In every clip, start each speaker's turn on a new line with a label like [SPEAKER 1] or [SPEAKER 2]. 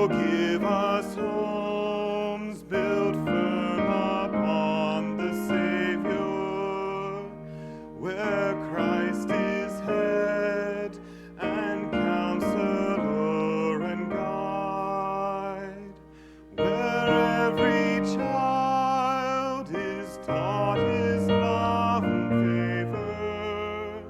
[SPEAKER 1] give us homes built firm upon the Savior, where Christ is head and counselor and guide, where every child is taught his love and favor,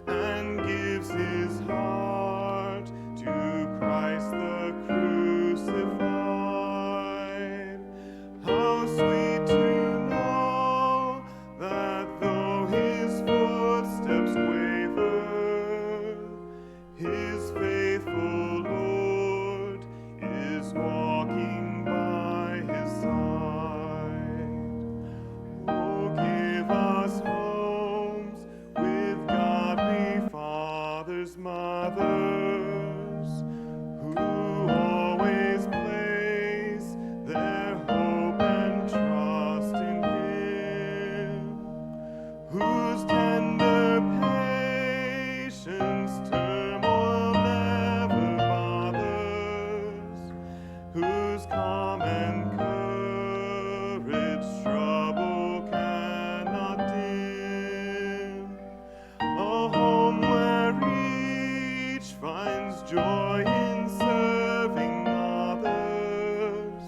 [SPEAKER 1] and gives his heart to Christ the crucified. How sweet to know that though his footsteps waver, his faithful Lord is walking by his side. Oh, give us homes with godly fathers, mothers, who always place their hope and trust in him, whose tender patience turmoil never bothers, whose calm and courage trouble cannot dim. A home where each finds joy in serving others,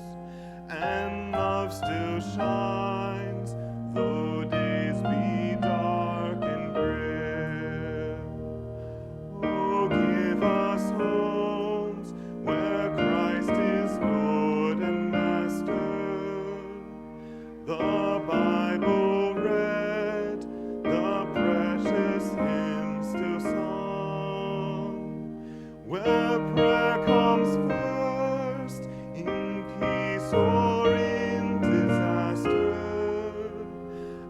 [SPEAKER 1] and love still shines, though days be dark and grim. Oh, give us homes where Christ is Lord and Master, the Bible read, the precious hymn still sung, where prayer comes first in peace or in disaster,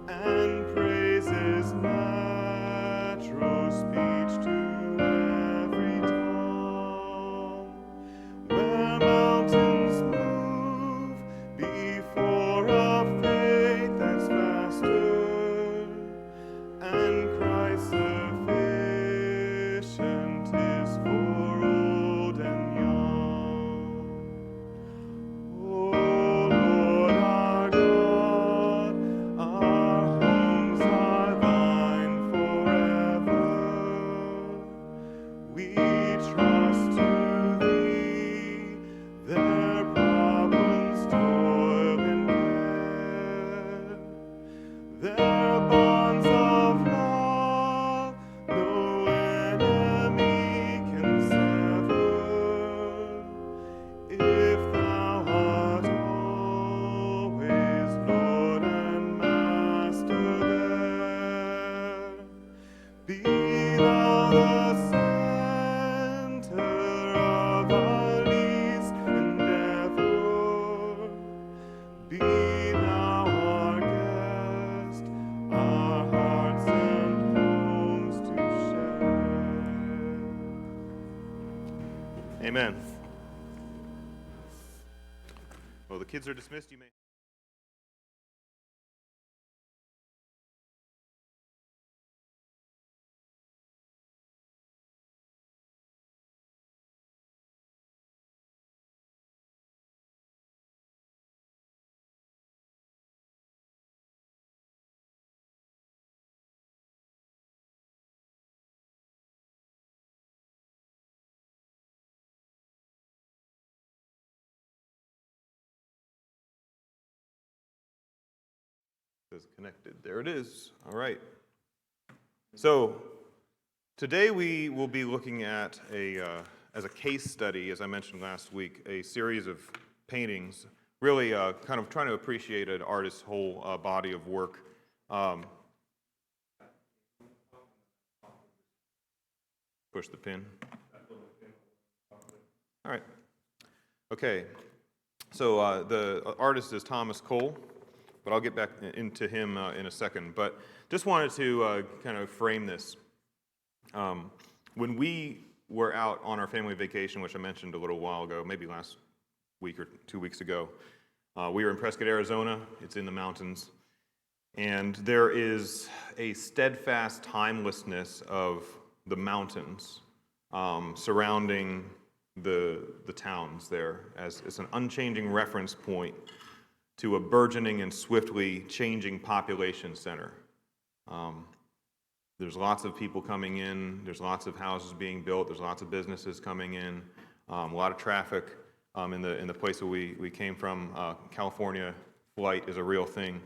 [SPEAKER 1] and praise is natural speech to every tongue, where mountains move before a faith that's faster, and Christ sufficient is for old and young. Oh Lord our God, our homes are thine forever. We trust to thee their problems, toil, and care, their bonds of love no enemy can sever, if thou art always Lord and Master there. Be thou the center of our least endeavor, be thou our guest, our hearts and homes to share. Amen. Well, the kids are dismissed. You may. Is connected. There it is. All right. So today we will be looking at as a case study, as I mentioned last week, a series of paintings, really kind of trying to appreciate an artist's whole body of work. Push the pin. All right. Okay. So the artist is Thomas Cole, but I'll get back into him in a second. But just wanted to kind of frame this. When we were out on our family vacation, which I mentioned a little while ago, maybe last week or 2 weeks ago, we were in Prescott, Arizona. It's in the mountains. And there is a steadfast timelessness of the mountains surrounding the towns there as it's an unchanging reference point to a burgeoning and swiftly changing population center. There's lots of people coming in, there's lots of houses being built, there's lots of businesses coming in, a lot of traffic in the place that we came from. California flight is a real thing,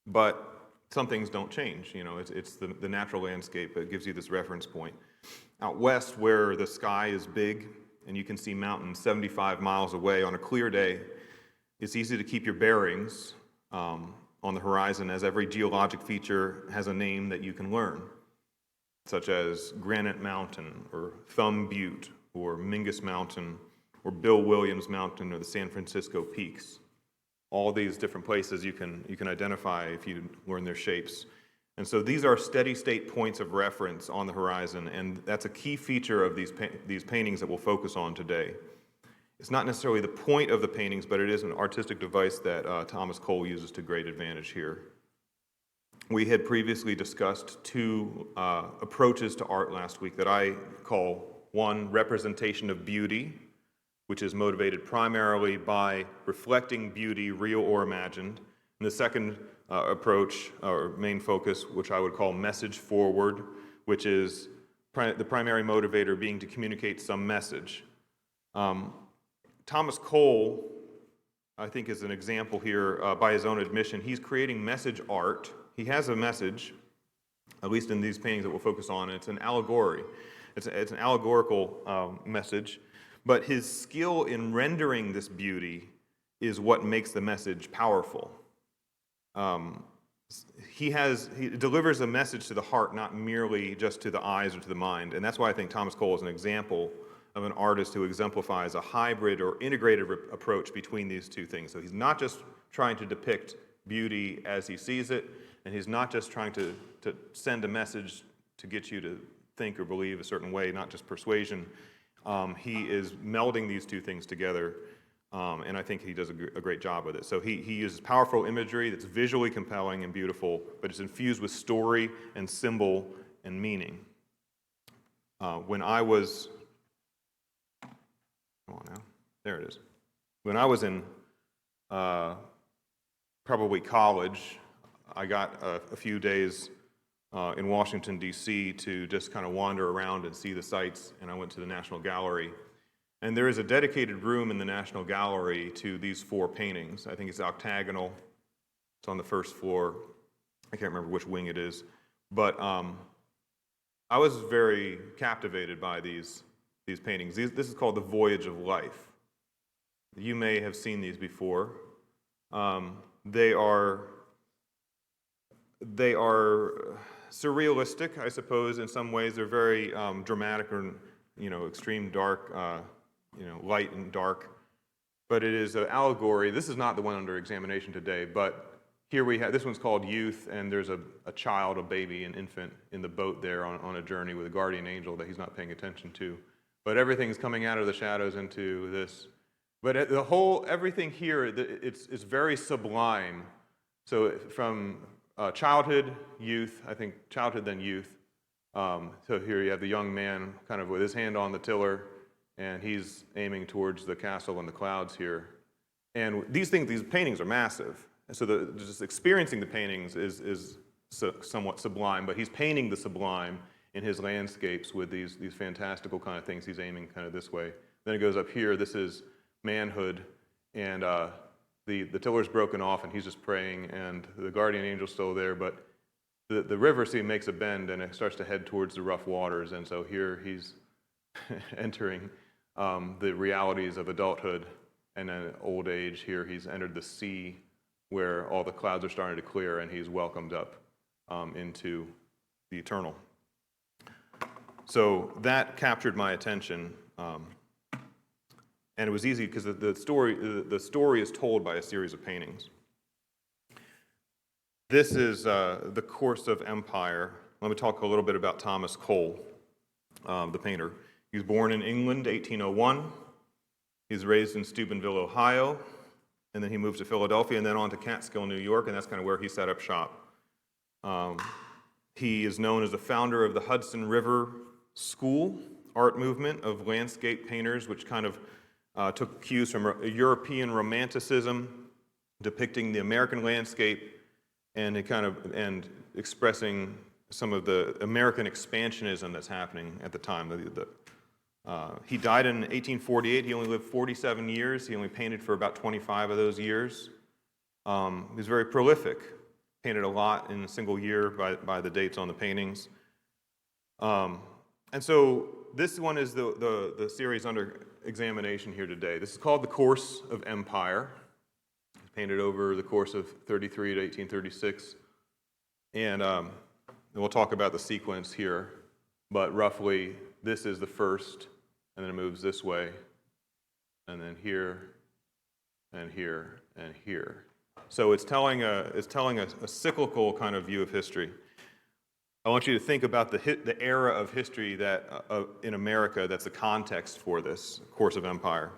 [SPEAKER 1] but some things don't change. You know, it's the natural landscape that gives you this reference point. Out west, where the sky is big and you can see mountains 75 miles away on a clear day, it's easy to keep your bearings on the horizon, as every geologic feature has a name that you can learn, such as Granite Mountain or Thumb Butte or Mingus Mountain or Bill Williams Mountain or the San Francisco Peaks. All these different places you can identify if you learn their shapes. And so these are steady state points of reference on the horizon, and that's a key feature of these paintings that we'll focus on today. It's not necessarily the point of the paintings, but it is an artistic device that Thomas Cole uses to great advantage here. We had previously discussed two approaches to art last week that I call: one, representation of beauty, which is motivated primarily by reflecting beauty, real or imagined. And the second approach, or main focus, which I would call message forward, which is the primary motivator being to communicate some message. Thomas Cole, I think, is an example here by his own admission. He's creating message art. He has a message, at least in these paintings that we'll focus on. It's an allegory. It's an allegorical message, but his skill in rendering this beauty is what makes the message powerful. He delivers a message to the heart, not merely just to the eyes or to the mind, and that's why I think Thomas Cole is an example of an artist who exemplifies a hybrid or integrated approach between these two things. So he's not just trying to depict beauty as he sees it, and he's not just trying to send a message to get you to think or believe a certain way, not just persuasion. He is melding these two things together, and I think he does a great job with it. So he uses powerful imagery that's visually compelling and beautiful, but it's infused with story and symbol and meaning. When I was in probably college, I got a few days in Washington, D.C. to just kind of wander around and see the sights, and I went to the National Gallery. And there is a dedicated room in the National Gallery to these four paintings. I think it's octagonal. It's on the first floor. I can't remember which wing it is. But I was very captivated by these paintings. This is called The Voyage of Life. You may have seen these before. They are surrealistic, I suppose, in some ways. They're very dramatic or, extreme dark, light and dark. But it is an allegory. This is not the one under examination today, but here we have, this one's called Youth, and there's a child, a baby, an infant in the boat there on a journey with a guardian angel that he's not paying attention to. But everything's coming out of the shadows into this. But everything here, it's very sublime. So from childhood, youth, I think childhood, then youth. So here you have the young man kind of with his hand on the tiller, and he's aiming towards the castle in the clouds here. And these paintings are massive. And so just experiencing the paintings is somewhat sublime, but he's painting the sublime in his landscapes with these fantastical kind of things. He's aiming kind of this way. Then it goes up here. This is manhood, and the tiller's broken off, and he's just praying, and the guardian angel's still there, but the river makes a bend, and it starts to head towards the rough waters, and so here he's entering the realities of adulthood and then old age. Here he's entered the sea where all the clouds are starting to clear, and he's welcomed up into the eternal. So that captured my attention, and it was easy because the story is told by a series of paintings. This is The Course of Empire. Let me talk a little bit about Thomas Cole, the painter. He was born in England, 1801. He was raised in Steubenville, Ohio, and then he moved to Philadelphia and then on to Catskill, New York, and that's kind of where he set up shop. He is known as the founder of the Hudson River School, art movement of landscape painters, which kind of took cues from European Romanticism, depicting the American landscape and expressing some of the American expansionism that's happening at the time. He died in 1848. He only lived 47 years. He only painted for about 25 of those years. He was very prolific. Painted a lot in a single year by the dates on the paintings. And so this one is the series under examination here today. This is called The Course of Empire. It's painted over the course of 33 to 1836. And we'll talk about the sequence here. But roughly, this is the first, and then it moves this way, and then here, and here, and here. So it's telling a cyclical kind of view of history. I want you to think about the era of history that in America that's the context for this course of empire.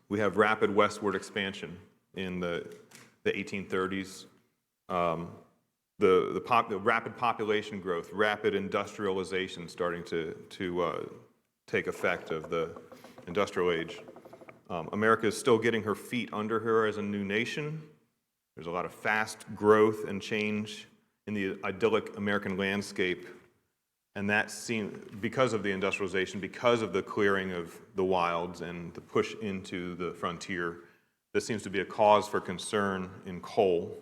[SPEAKER 1] We have rapid westward expansion in the 1830s. The rapid population growth, rapid industrialization starting to take effect of the industrial age. America is still getting her feet under her as a new nation. There's a lot of fast growth and change in the idyllic American landscape, and that seemed, because of the industrialization, because of the clearing of the wilds and the push into the frontier, this seems to be a cause for concern in coal.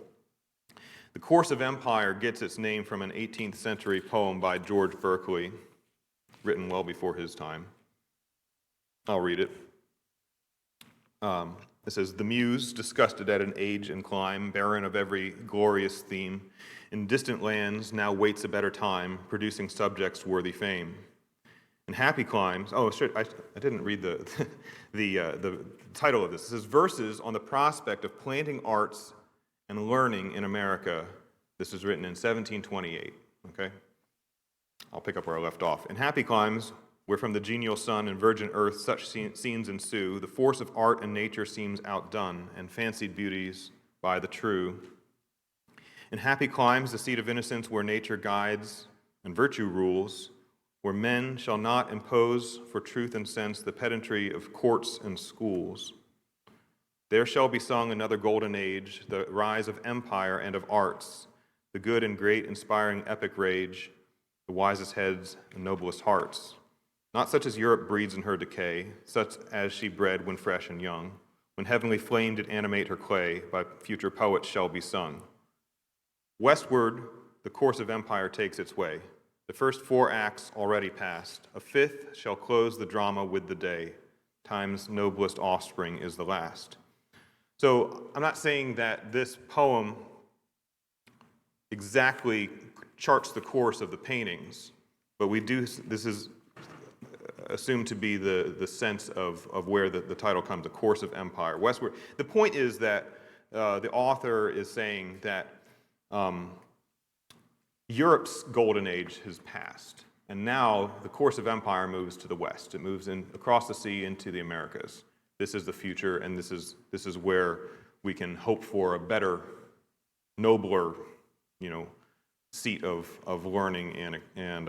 [SPEAKER 1] The Course of Empire gets its name from an 18th century poem by George Berkeley, written well before his time. I'll read it. It says, "The muse, disgusted at an age and clime, barren of every glorious theme, in distant lands now waits a better time, producing subjects worthy fame. In happy climes," oh, shit, I didn't read the title of this. It says, "Verses on the prospect of planting arts and learning in America." This was written in 1728, okay? I'll pick up where I left off. "In happy climes, where from the genial sun and virgin earth such scenes ensue, the force of art and nature seems outdone, and fancied beauties by the true. In happy climes, the seat of innocence, where nature guides and virtue rules, where men shall not impose for truth and sense the pedantry of courts and schools. There shall be sung another golden age, the rise of empire and of arts, the good and great inspiring epic rage, the wisest heads and noblest hearts. Not such as Europe breeds in her decay, such as she bred when fresh and young, when heavenly flame did animate her clay, by future poets shall be sung. Westward, the course of empire takes its way. The first 4 acts already past. A 5th shall close the drama with the day. Time's noblest offspring is the last." So I'm not saying that this poem exactly charts the course of the paintings, but this is assumed to be the sense of where the title comes, the course of empire, westward. The point is that the author is saying that Europe's golden age has passed, and now the course of empire moves to the west. It moves in across the sea into the Americas. This is the future, and this is where we can hope for a better, nobler, seat of learning and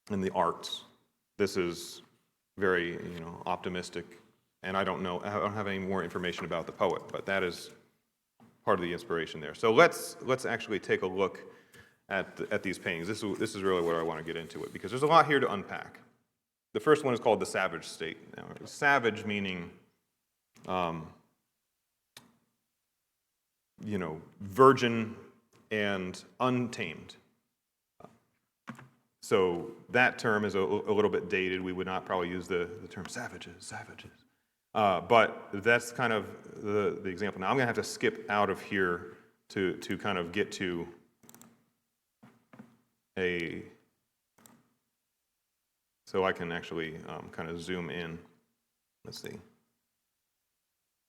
[SPEAKER 1] the arts. This is very, optimistic, and I don't have any more information about the poet, but that is part of the inspiration there. So let's actually take a look at these paintings. This is really where I want to get into it, because there's a lot here to unpack. The first one is called the savage state. Now, savage meaning, virgin and untamed. So that term is a little bit dated. We would not probably use the term savages. But that's kind of the example. Now I'm going to have to skip out of here to kind of get to so I can actually kind of zoom in. Let's see.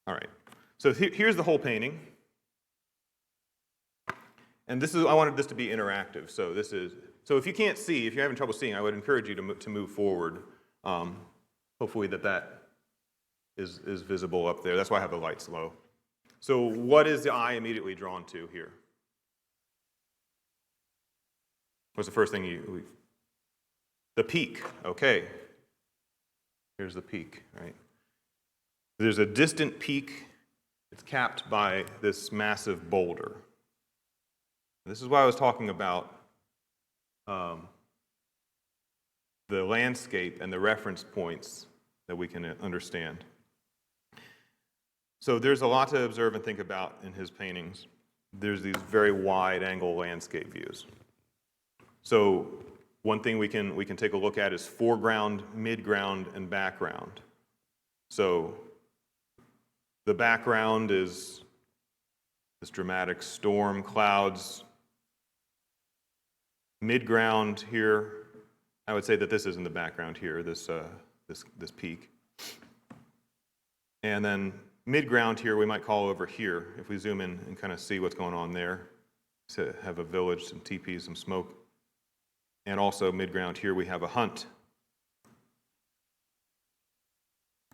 [SPEAKER 1] All right. So here's the whole painting. And I wanted this to be interactive. So if you can't see, if you're having trouble seeing, I would encourage you to move forward. Hopefully that is visible up there. That's why I have the lights low. So what is the eye immediately drawn to here? What's the first thing The peak, okay. Here's the peak, right? There's a distant peak. It's capped by this massive boulder. This is why I was talking about the landscape and the reference points that we can understand. So there's a lot to observe and think about in his paintings. There's these very wide-angle landscape views. So one thing we can take a look at is foreground, midground, and background. So the background is this dramatic storm, clouds. Midground here, I would say that this is in the background here, this peak. And then midground here we might call over here, if we zoom in and kind of see what's going on there. To have a village, some teepees, some smoke. And also midground here we have a hunt.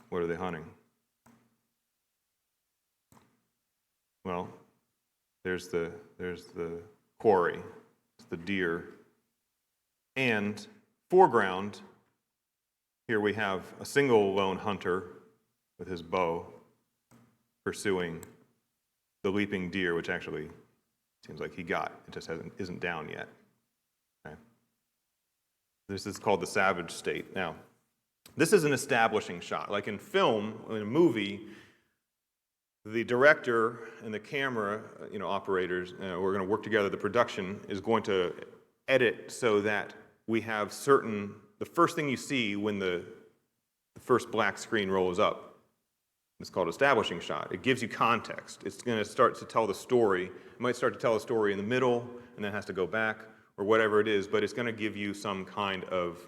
[SPEAKER 1] What are they hunting? Well, there's the quarry, it's the deer. And foreground, here we have a single lone hunter with his bow pursuing the leaping deer, which actually seems like he got. It just isn't down yet. Okay. This is called the savage state. Now, this is an establishing shot. Like in film, in a movie, the director and the camera, operators, we're going to work together. The production is going to edit so that we have the first thing you see when the first black screen rolls up, it's called establishing shot. It gives you context. It's going to start to tell the story. It might start to tell a story in the middle, and then has to go back, or whatever it is, but it's going to give you some kind of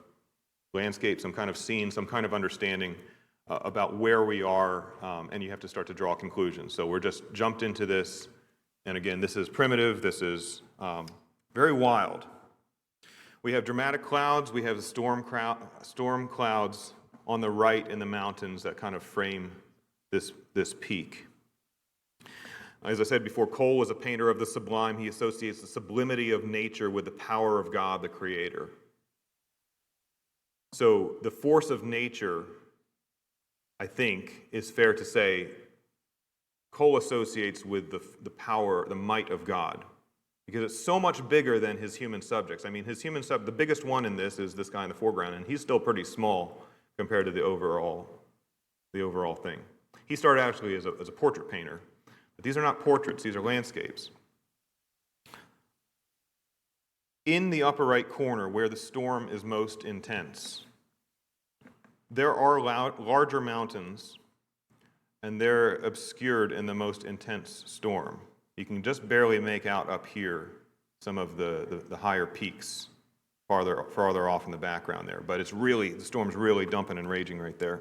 [SPEAKER 1] landscape, some kind of scene, some kind of understanding about where we are, and you have to start to draw conclusions. So we're just jumped into this, and again, this is primitive, this is very wild. We have dramatic clouds, we have the storm clouds on the right in the mountains that kind of frame this peak. As I said before, Cole was a painter of the sublime. He associates the sublimity of nature with the power of God, the Creator. So the force of nature, I think, is fair to say, Cole associates with the power, the might of God, because it's so much bigger than his human subjects. I mean, the biggest one in this is this guy in the foreground, and he's still pretty small compared to the overall thing. He started actually as a portrait painter, but these are not portraits, these are landscapes. In the upper right corner, where the storm is most intense, there are larger mountains, and they're obscured in the most intense storm. You can just barely make out up here some of the higher peaks farther off in the background there, but the storm's really dumping and raging right there.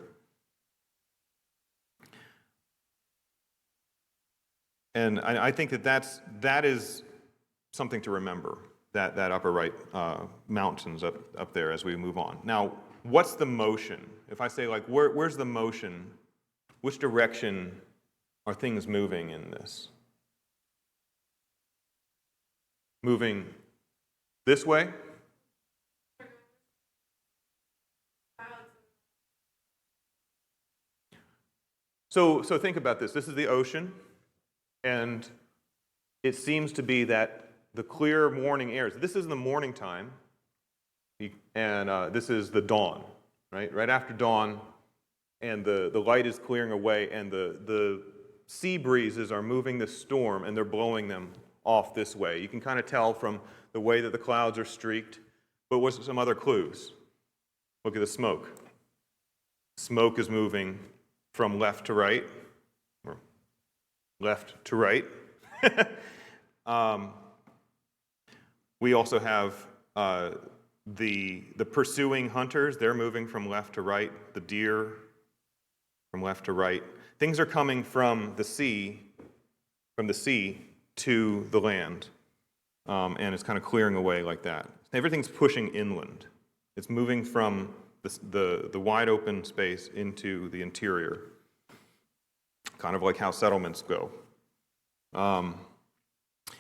[SPEAKER 1] And I think that is something to remember, that upper right mountains up there as we move on. Now, what's the motion? If I say, like, where's the motion? Which direction are things moving in this? Moving this way? So think about this. This is the ocean, and it seems to be that the clear morning air. This is the morning time, and this is the dawn, right? Right after dawn, and the light is clearing away, and the sea breezes are moving the storm, and they're blowing them off this way. You can kind of tell from the way that the clouds are streaked, but what's some other clues? Look at the smoke. Smoke is moving from left to right, or left to right. We also have the pursuing hunters. They're moving from left to right. The deer from left to right. Things are coming from the sea to the land, and it's kind of clearing away like that. Everything's pushing inland. It's moving from the wide open space into the interior, kind of like how settlements go.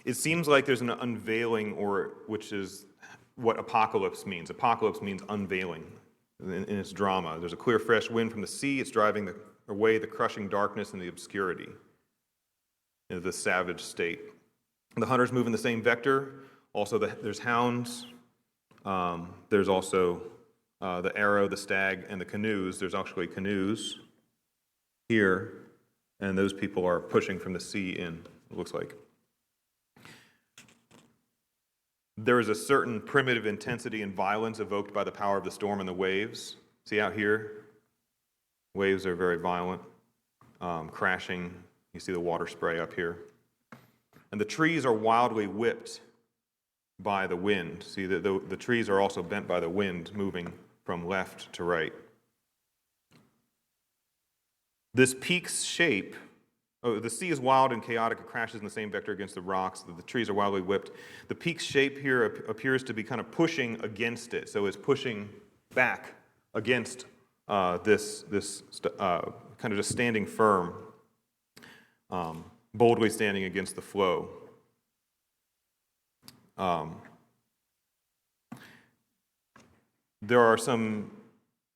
[SPEAKER 1] It seems like there's an unveiling, which is what apocalypse means. Apocalypse means unveiling in its drama. There's a clear, fresh wind from the sea. It's driving away the crushing darkness and the obscurity into the savage state. The hunters move in the same vector. Also, there's hounds. There's also the arrow, the stag, and the canoes. There's actually canoes here, and those people are pushing from the sea in, it looks like. There is a certain primitive intensity and violence evoked by the power of the storm and the waves. See out here? Waves are very violent, crashing. You see the water spray up here. And the trees are wildly whipped by the wind. See, the trees are also bent by the wind, moving from left to right. This peak's shape, the sea is wild and chaotic. It crashes in the same vector against the rocks. The trees are wildly whipped. The peak's shape here appears to be kind of pushing against it. So it's pushing back against this kind of just standing firm, boldly standing against the flow. There are some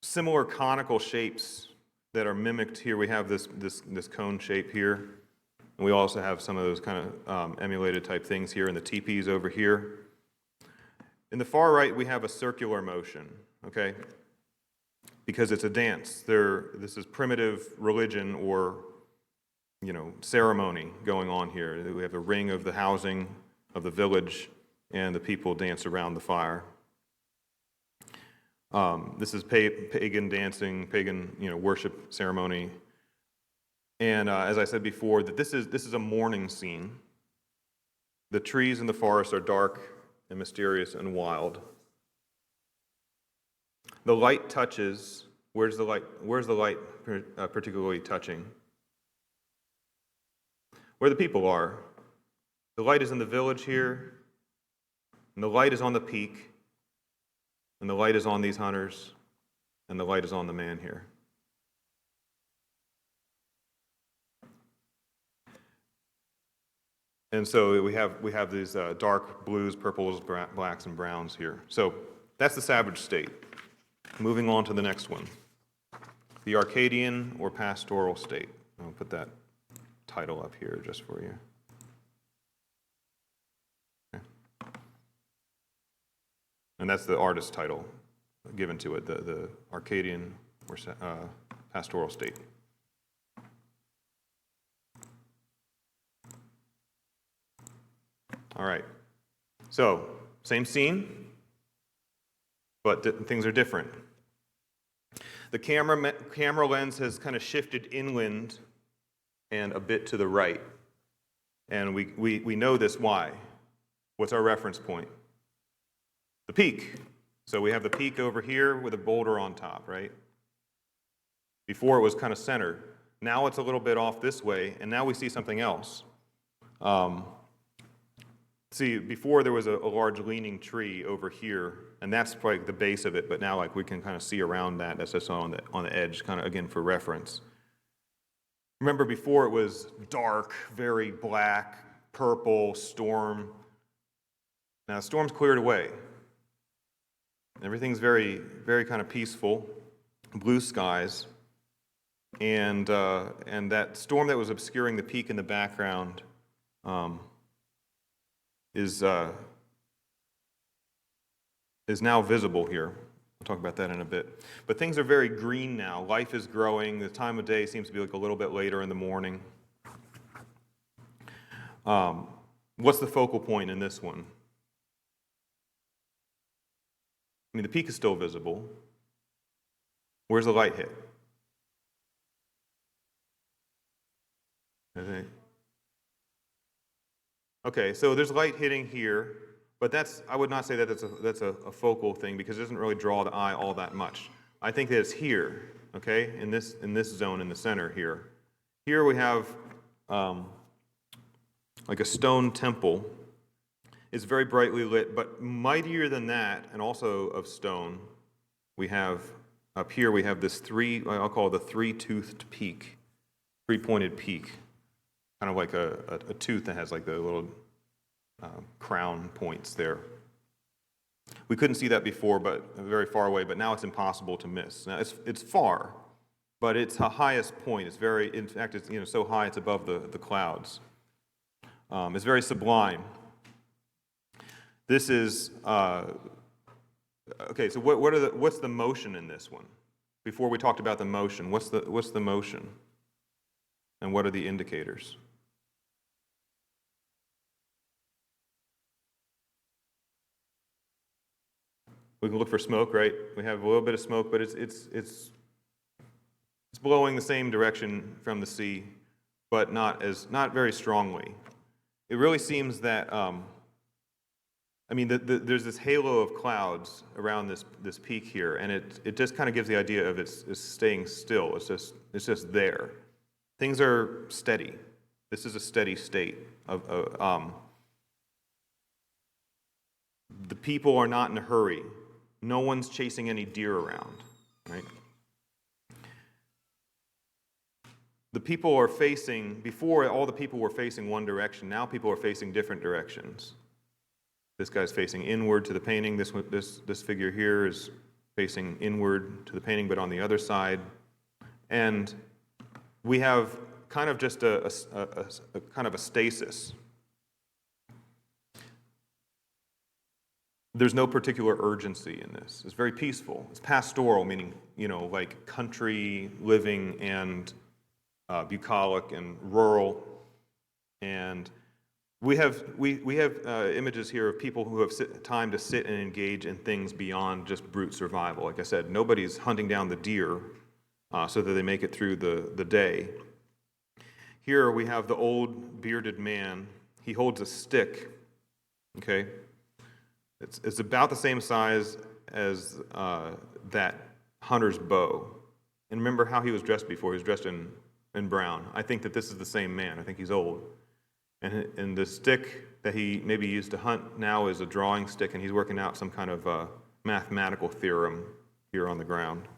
[SPEAKER 1] similar conical shapes that are mimicked here. We have this cone shape here, and we also have some of those kind of emulated type things here in the teepees over here. In the far right, we have a circular motion, okay? Because it's a dance. This is primitive religion or, ceremony going on here. We have a ring of the housing of the village, and the people dance around the fire. This is pagan dancing, pagan worship ceremony, and as I said before, that this is a mourning scene. The trees in the forest are dark and mysterious and wild. The light touches. Where's the light particularly touching? Where the people are. The light is in the village here, and the light is on the peak. And the light is on these hunters, and the light is on the man here. And so we have these dark blues, purples, blacks, and browns here. So that's the savage state. Moving on to the next one, the Arcadian or pastoral state. I'll put that title up here just for you. And that's the artist title given to it, the Arcadian or pastoral state. All right. So, same scene, but things are different. The camera lens has kind of shifted inland and a bit to the right. And we know this why. What's our reference point? The peak. So we have the peak over here with a boulder on top, right? Before it was kind of centered. Now it's a little bit off this way, and now we see something else. See, before there was a large leaning tree over here, and that's like the base of it, but now we can kind of see around that. That's just on the edge, kind of again for reference. Remember before it was dark, very black, purple, storm. Now the storm's cleared away. Everything's very, very kind of peaceful, blue skies, and that storm that was obscuring the peak in the background is now visible here. We'll talk about that in a bit. But things are very green now. Life is growing. The time of day seems to be a little bit later in the morning. What's the focal point in this one? I mean, the peak is still visible. Where's the light hit? Okay, so there's light hitting here, but I would not say that that's a focal thing because it doesn't really draw the eye all that much. I think that it's here, okay, in this zone in the center here. Here we have like a stone temple. It's very brightly lit, but mightier than that, and also of stone, we have, up here we have this I'll call it the three-toothed peak, three-pointed peak, kind of like a tooth that has like the little crown points there. We couldn't see that before, but very far away, but now it's impossible to miss. Now it's far, but it's the highest point. It's very, in fact, it's so high it's above the clouds. It's very sublime. This is okay. So what's the motion in this one? Before we talked about the motion, what's the motion, and what are the indicators? We can look for smoke, right? We have a little bit of smoke, but it's blowing the same direction from the sea, but not very strongly. It really seems that there's this halo of clouds around this peak here, and it just kind of gives the idea of it's staying still. It's just there. Things are steady. This is a steady state of the people are not in a hurry. No one's chasing any deer around, right? The people are facing, before all the people were facing one direction, now people are facing different directions. This guy's facing inward to the painting. This figure here is facing inward to the painting, but on the other side. And we have kind of just a kind of a stasis. There's no particular urgency in this. It's very peaceful. It's pastoral, meaning, like country living and bucolic and rural. And we have images here of people who have time to sit and engage in things beyond just brute survival. Like I said, nobody's hunting down the deer so that they make it through the day. Here we have the old bearded man. He holds a stick, okay? It's about the same size as that hunter's bow. And remember how he was dressed before. He was dressed in brown. I think that this is the same man. I think he's old. And the stick that he maybe used to hunt now is a drawing stick, and he's working out some kind of mathematical theorem here on the ground.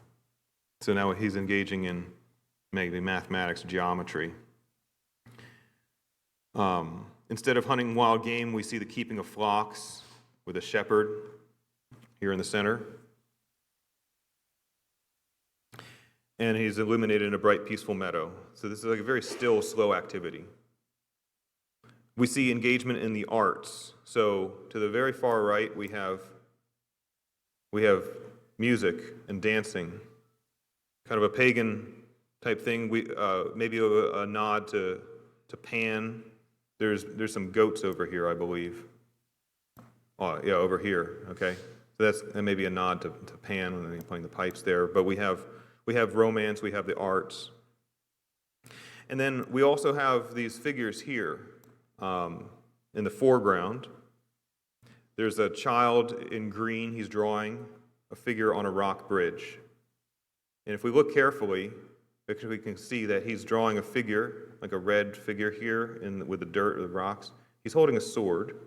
[SPEAKER 1] So now he's engaging in maybe mathematics, geometry. Instead of hunting wild game, we see the keeping of flocks with a shepherd here in the center. And he's illuminated in a bright, peaceful meadow. So this is like a very still, slow activity. We see engagement in the arts. So to the very far right, we have music and dancing, kind of a pagan type thing. Maybe a nod to Pan. There's some goats over here, I believe. Oh, yeah, over here, okay. So that may be a nod to Pan when they're playing the pipes there. But we have romance, we have the arts. And then we also have these figures here in the foreground. There's a child in green, he's drawing a figure on a rock bridge. And if we look carefully, we can see that he's drawing a figure, like a red figure here with the dirt or the rocks. He's holding a sword.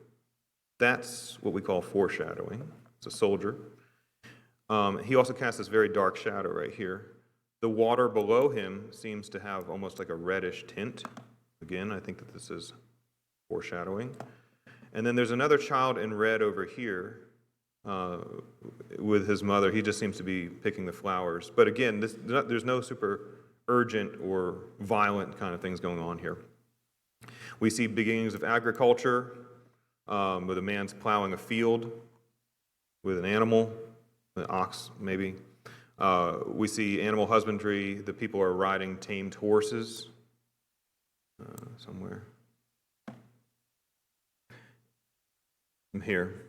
[SPEAKER 1] That's what we call foreshadowing. It's a soldier. He also casts this very dark shadow right here. The water below him seems to have almost like a reddish tint. Again, I think that this is foreshadowing. And then there's another child in red over here with his mother. He just seems to be picking the flowers. But again, there's no super urgent or violent kind of things going on here. We see beginnings of agriculture, with a man's plowing a field with an animal, an ox maybe. We see animal husbandry. The people are riding tamed horses somewhere. From here.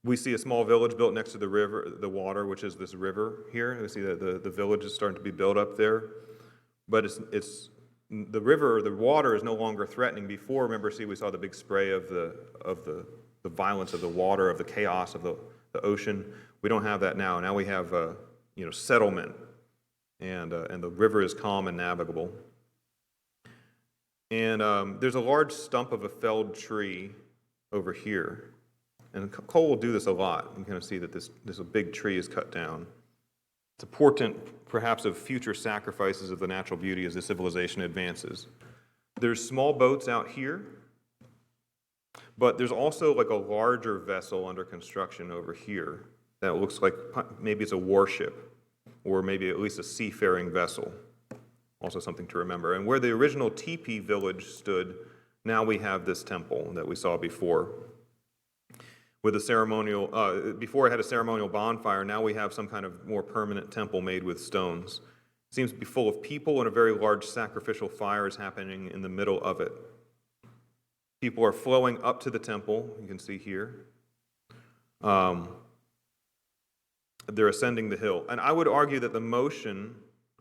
[SPEAKER 1] We see a small village built next to the river, the water, which is this river here. We see that the village is starting to be built up there. But it's the river, the water is no longer threatening. Before, remember, we saw the big spray of the violence of the water, of the chaos of the ocean. We don't have that now. Now we have settlement, and the river is calm and navigable. And there's a large stump of a felled tree over here. And Cole will do this a lot. You kind of see that this big tree is cut down. It's a portent, perhaps, of future sacrifices of the natural beauty as the civilization advances. There's small boats out here, But there's also like a larger vessel under construction over here that looks like maybe it's a warship, or maybe at least a seafaring vessel. Also something to remember. And where the original teepee village stood, now we have this temple that we saw before. With a ceremonial, before it had a ceremonial bonfire, now we have some kind of more permanent temple made with stones. It seems to be full of people, and a very large sacrificial fire is happening in the middle of it. People are flowing up to the temple, you can see here. They're ascending the hill. And I would argue that the motion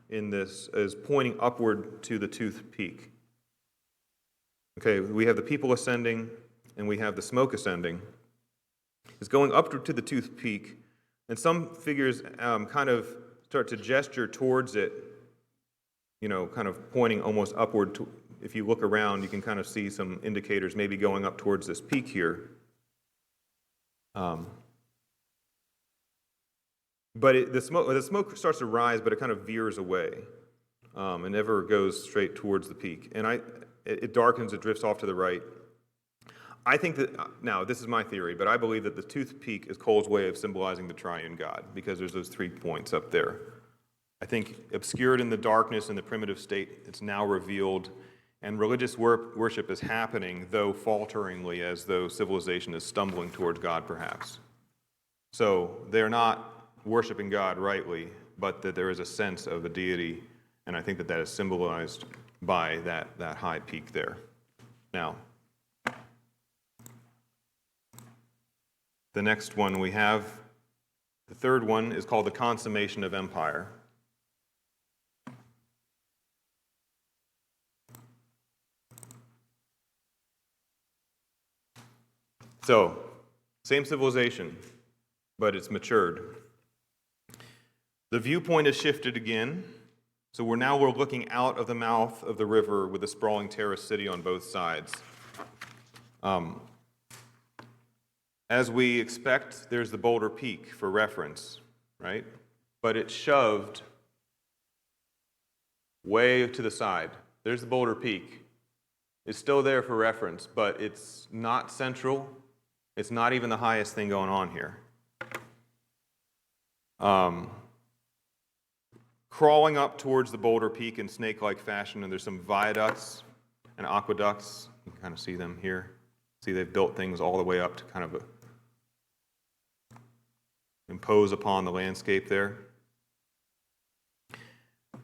[SPEAKER 1] in this is pointing upward to the Tooth Peak. Okay, we have the people ascending, and we have the smoke ascending. It's going upward to the Tooth Peak, and some figures kind of start to gesture towards it, kind of pointing almost upward. If you look around, you can kind of see some indicators maybe going up towards this peak here. But the smoke starts to rise, but it kind of veers away. It never goes straight towards the peak. And it darkens, it drifts off to the right. I think that, now this is my theory, but I believe that the Tooth Peak is Cole's way of symbolizing the triune God, because there's those 3 points up there. I think obscured in the darkness in the primitive state, it's now revealed, and religious worship is happening, though falteringly, as though civilization is stumbling towards God, perhaps. So they're not worshiping God rightly, but that there is a sense of a deity, and I think that that is symbolized by that high peak there. Now, the next one we have, the third one, is called the Consummation of Empire. So, same civilization, but it's matured. The viewpoint has shifted again, so we're looking out of the mouth of the river with a sprawling terraced city on both sides. As we expect, there's the Boulder Peak for reference, right? But it's shoved way to the side. There's the Boulder Peak. It's still there for reference, but it's not central. It's not even the highest thing going on here. Crawling up towards the Boulder Peak in snake-like fashion, and there's some viaducts and aqueducts. You can kind of see them here. See, they've built things all the way up to kind of impose upon the landscape there.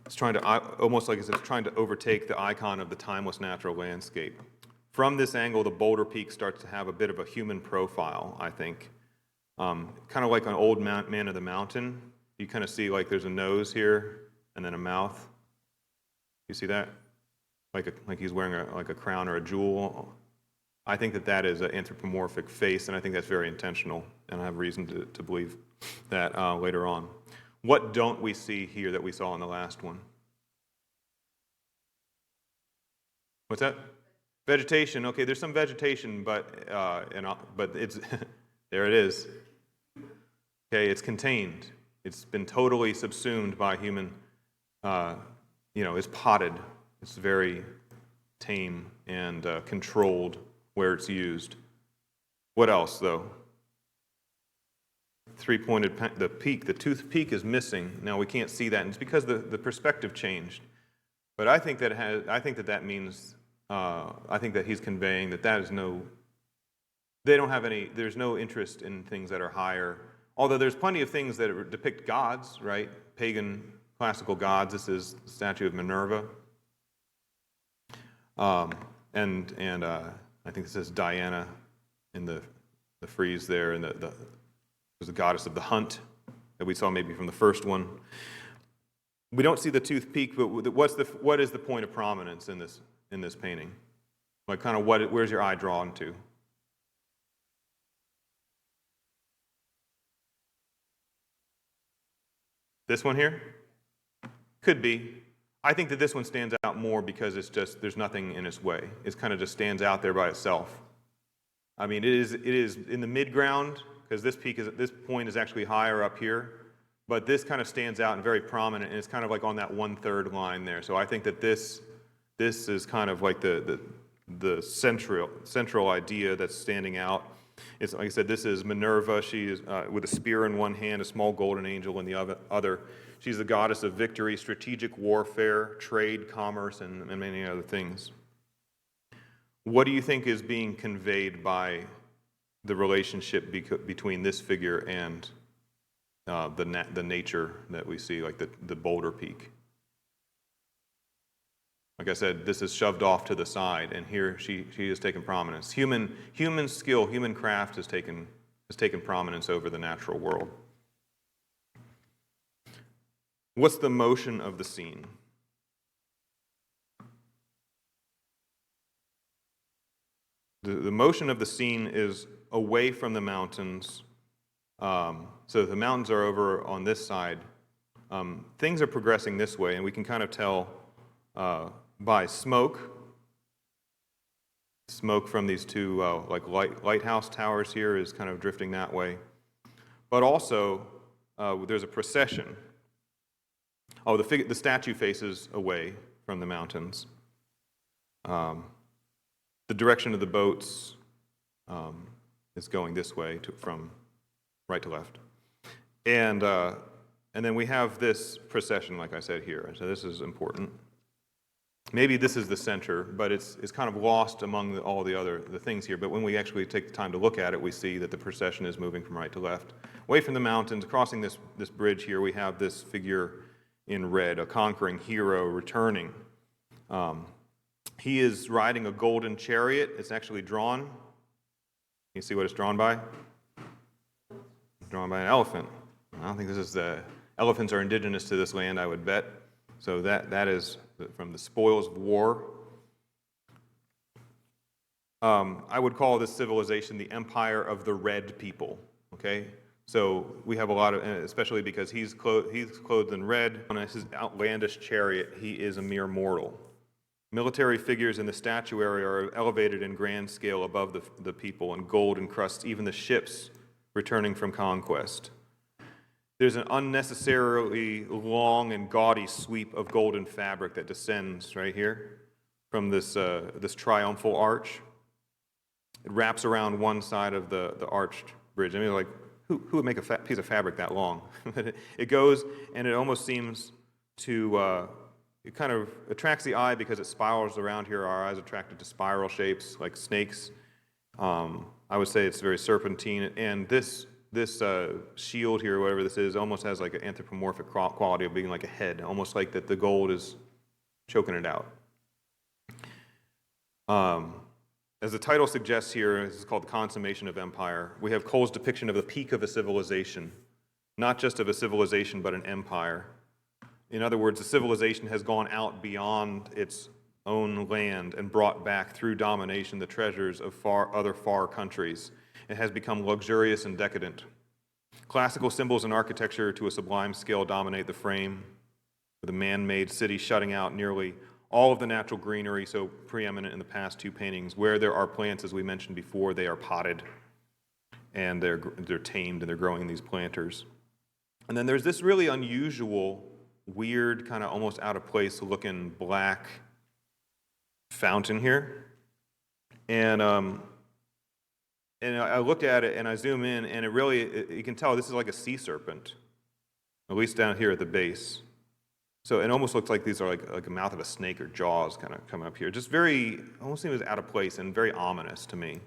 [SPEAKER 1] It's trying to, almost like as if it's trying to overtake the icon of the timeless natural landscape. From this angle, the Boulder Peak starts to have a bit of a human profile, I think. Kind of like an old man of the mountain. You kind of see like there's a nose here and then a mouth. You see that? Like he's wearing a crown or a jewel. I think that is an anthropomorphic face, and I think that's very intentional, and I have reason to believe that later on. What don't we see here that we saw in the last one? What's that? Vegetation. Okay, there's some vegetation, but it's there. It is. Okay, it's contained. It's been totally subsumed by human. It's potted. It's very tame and controlled where it's used. What else, though? The peak, the Tooth Peak is missing. Now we can't see that, and it's because the perspective changed. But I think that means. I think that he's conveying that is no. They don't have any. There's no interest in things that are higher. Although there's plenty of things that depict gods, right? Pagan classical gods. This is the statue of Minerva. And I think this is Diana in the frieze there, and was the goddess of the hunt that we saw maybe from the first one. We don't see the Tooth Peak, but what is the point of prominence in this painting? Like kind of where's your eye drawn to? This one here? Could be. I think that this one stands out more because there's nothing in its way. It kind of just stands out there by itself. I mean, it is in the midground, because this point is actually higher up here, but this kind of stands out and very prominent, and it's kind of like on that 1/3 line there. So I think that this is kind of like the the central idea that's standing out. It's like I said, this is Minerva. She is with a spear in one hand, a small golden angel in the other. She's the goddess of victory, strategic warfare, trade, commerce, and many other things. What do you think is being conveyed by the relationship between this figure and the nature that we see, like the boulder peak? Like I said, this is shoved off to the side, and here she has taken prominence. Human skill, human craft has taken prominence over the natural world. What's the motion of the scene? The motion of the scene is away from the mountains. So the mountains are over on this side. Things are progressing this way, and we can kind of tell by smoke from these two lighthouse towers here is kind of drifting that way. But also, there's a procession. Oh, the statue faces away from the mountains. The direction of the boats is going this way from right to left. And then we have this procession, like I said here. So this is important. Maybe this is the center, but it's kind of lost among all the things here. But when we actually take the time to look at it, we see that the procession is moving from right to left. Away from the mountains, crossing this bridge here, we have this figure in red, a conquering hero returning. He is riding a golden chariot. It's actually drawn. You see what it's drawn by? It's drawn by an elephant. I don't think elephants are indigenous to this land, I would bet. So that is from the spoils of war. I would call this civilization the empire of the red people, okay? So we have a lot of, especially because he's clothed in red. On his outlandish chariot, he is a mere mortal. Military figures in the statuary are elevated in grand scale above the people, and gold encrusts even the ships returning from conquest. There's an unnecessarily long and gaudy sweep of golden fabric that descends right here from this triumphal arch. It wraps around one side of the arched bridge. I mean, like, who would make a piece of fabric that long? It goes, and it almost seems to, it kind of attracts the eye because it spirals around here. Our eyes are attracted to spiral shapes like snakes. I would say it's very serpentine, and this shield here, whatever this is, almost has like an anthropomorphic quality of being like a head, almost like that the gold is choking it out. As the title suggests here, this is called The Consummation of Empire. We have Cole's depiction of the peak of a civilization, not just of a civilization, but an empire. In other words, the civilization has gone out beyond its own land and brought back through domination the treasures of other far countries. It has become luxurious and decadent. Classical symbols and architecture to a sublime scale dominate the frame, with a man-made city shutting out nearly all of the natural greenery so preeminent in the past two paintings. Where there are plants, as we mentioned before, they are potted, and they're tamed, and they're growing in these planters. And then there's this really unusual, weird, kind of almost out of place looking black fountain here. And I looked at it and I zoom in, and you can tell this is like a sea serpent, at least down here at the base. So it almost looks like these are like a mouth of a snake or jaws kind of coming up here. Just almost seems out of place and very ominous to me.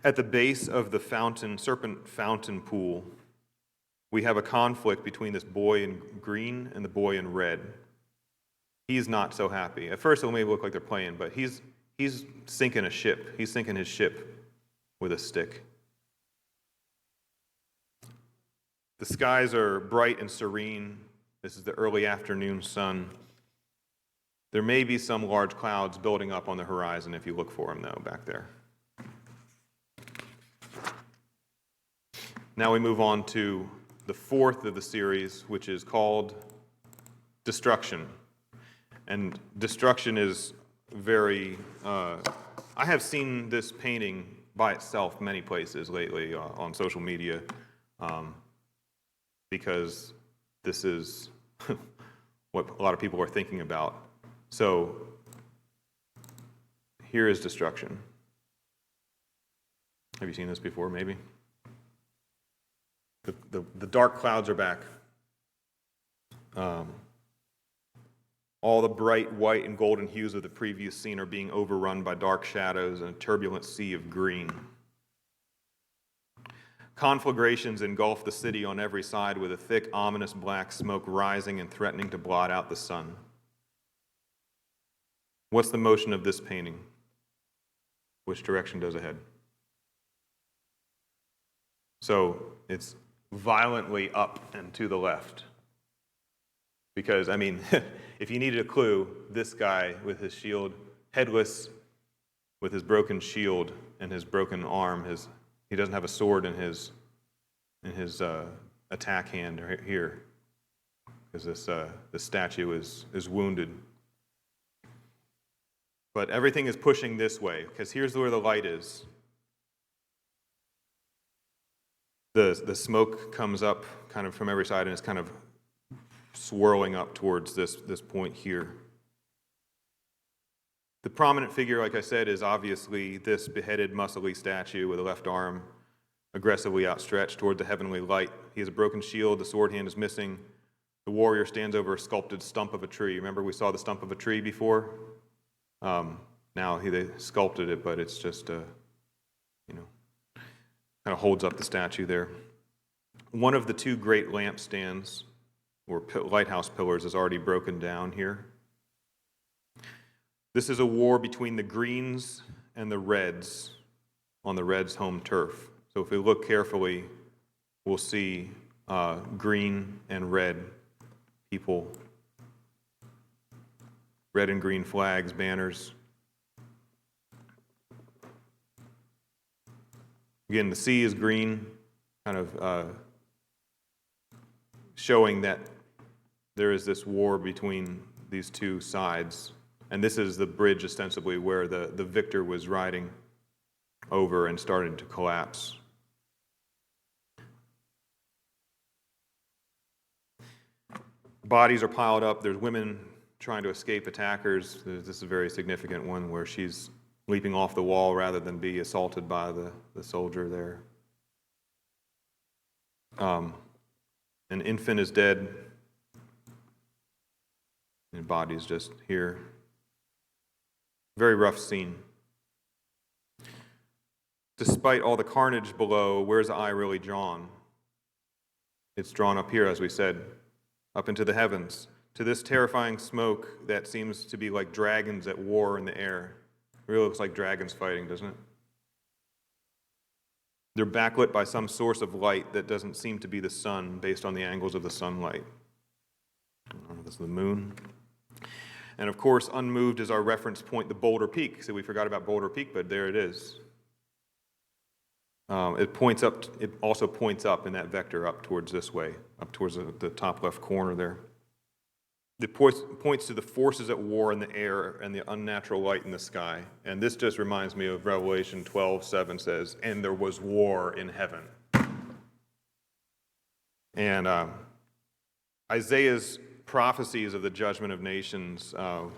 [SPEAKER 1] At the base of the serpent fountain pool, we have a conflict between this boy in green and the boy in red. He's not so happy. At first, it may look like they're playing, but he's sinking a ship. He's sinking his ship with a stick. The skies are bright and serene. This is the early afternoon sun. There may be some large clouds building up on the horizon if you look for them, though, back there. Now we move on to the fourth of the series, which is called Destruction. And destruction is very... I have seen this painting by itself many places lately on social media, because this is what a lot of people are thinking about. So here is destruction. Have you seen this before, maybe? The dark clouds are back. All the bright white and golden hues of the previous scene are being overrun by dark shadows and a turbulent sea of green. Conflagrations engulf the city on every side with a thick, ominous black smoke rising and threatening to blot out the sun. What's the motion of this painting? Which direction does it head? So it's violently up and to the left. Because, I mean, if you needed a clue, this guy with his shield, headless, with his broken shield and his broken arm, he doesn't have a sword in his attack hand right here, because this statue is wounded. But everything is pushing this way, because here's where the light is. The smoke comes up kind of from every side, and it's kind of swirling up towards this point here. The prominent figure, like I said, is obviously this beheaded, muscly statue with a left arm aggressively outstretched toward the heavenly light. He has a broken shield, the sword hand is missing. The warrior stands over a sculpted stump of a tree. Remember we saw the stump of a tree before? Now they sculpted it, but it's just, kind of holds up the statue there. One of the two great lampstands, or lighthouse pillars, is already broken down here. This is a war between the greens and the reds on the Reds' home turf. So if we look carefully, we'll see green and red people, red and green flags, banners. Again, the sea is green, kind of showing that there is this war between these two sides. And this is the bridge, ostensibly, where the victor was riding over and started to collapse. Bodies are piled up. There's women trying to escape attackers. This is a very significant one where she's leaping off the wall rather than be assaulted by the soldier there. An infant is dead. And body's just here. Very rough scene. Despite all the carnage below, where's the eye really drawn? It's drawn up here, as we said, up into the heavens, to this terrifying smoke that seems to be like dragons at war in the air. It really looks like dragons fighting, doesn't it? They're backlit by some source of light that doesn't seem to be the sun based on the angles of the sunlight. I don't know if this is the moon. And of course, unmoved is our reference point, the Boulder Peak. So we forgot about Boulder Peak, but there it is. It points up. It also points up in that vector up towards this way, up towards the top left corner there. It points to the forces at war in the air and the unnatural light in the sky. And this just reminds me of Revelation 12:7 says, "And there was war in heaven." And Isaiah's prophecies of the judgment of nations, I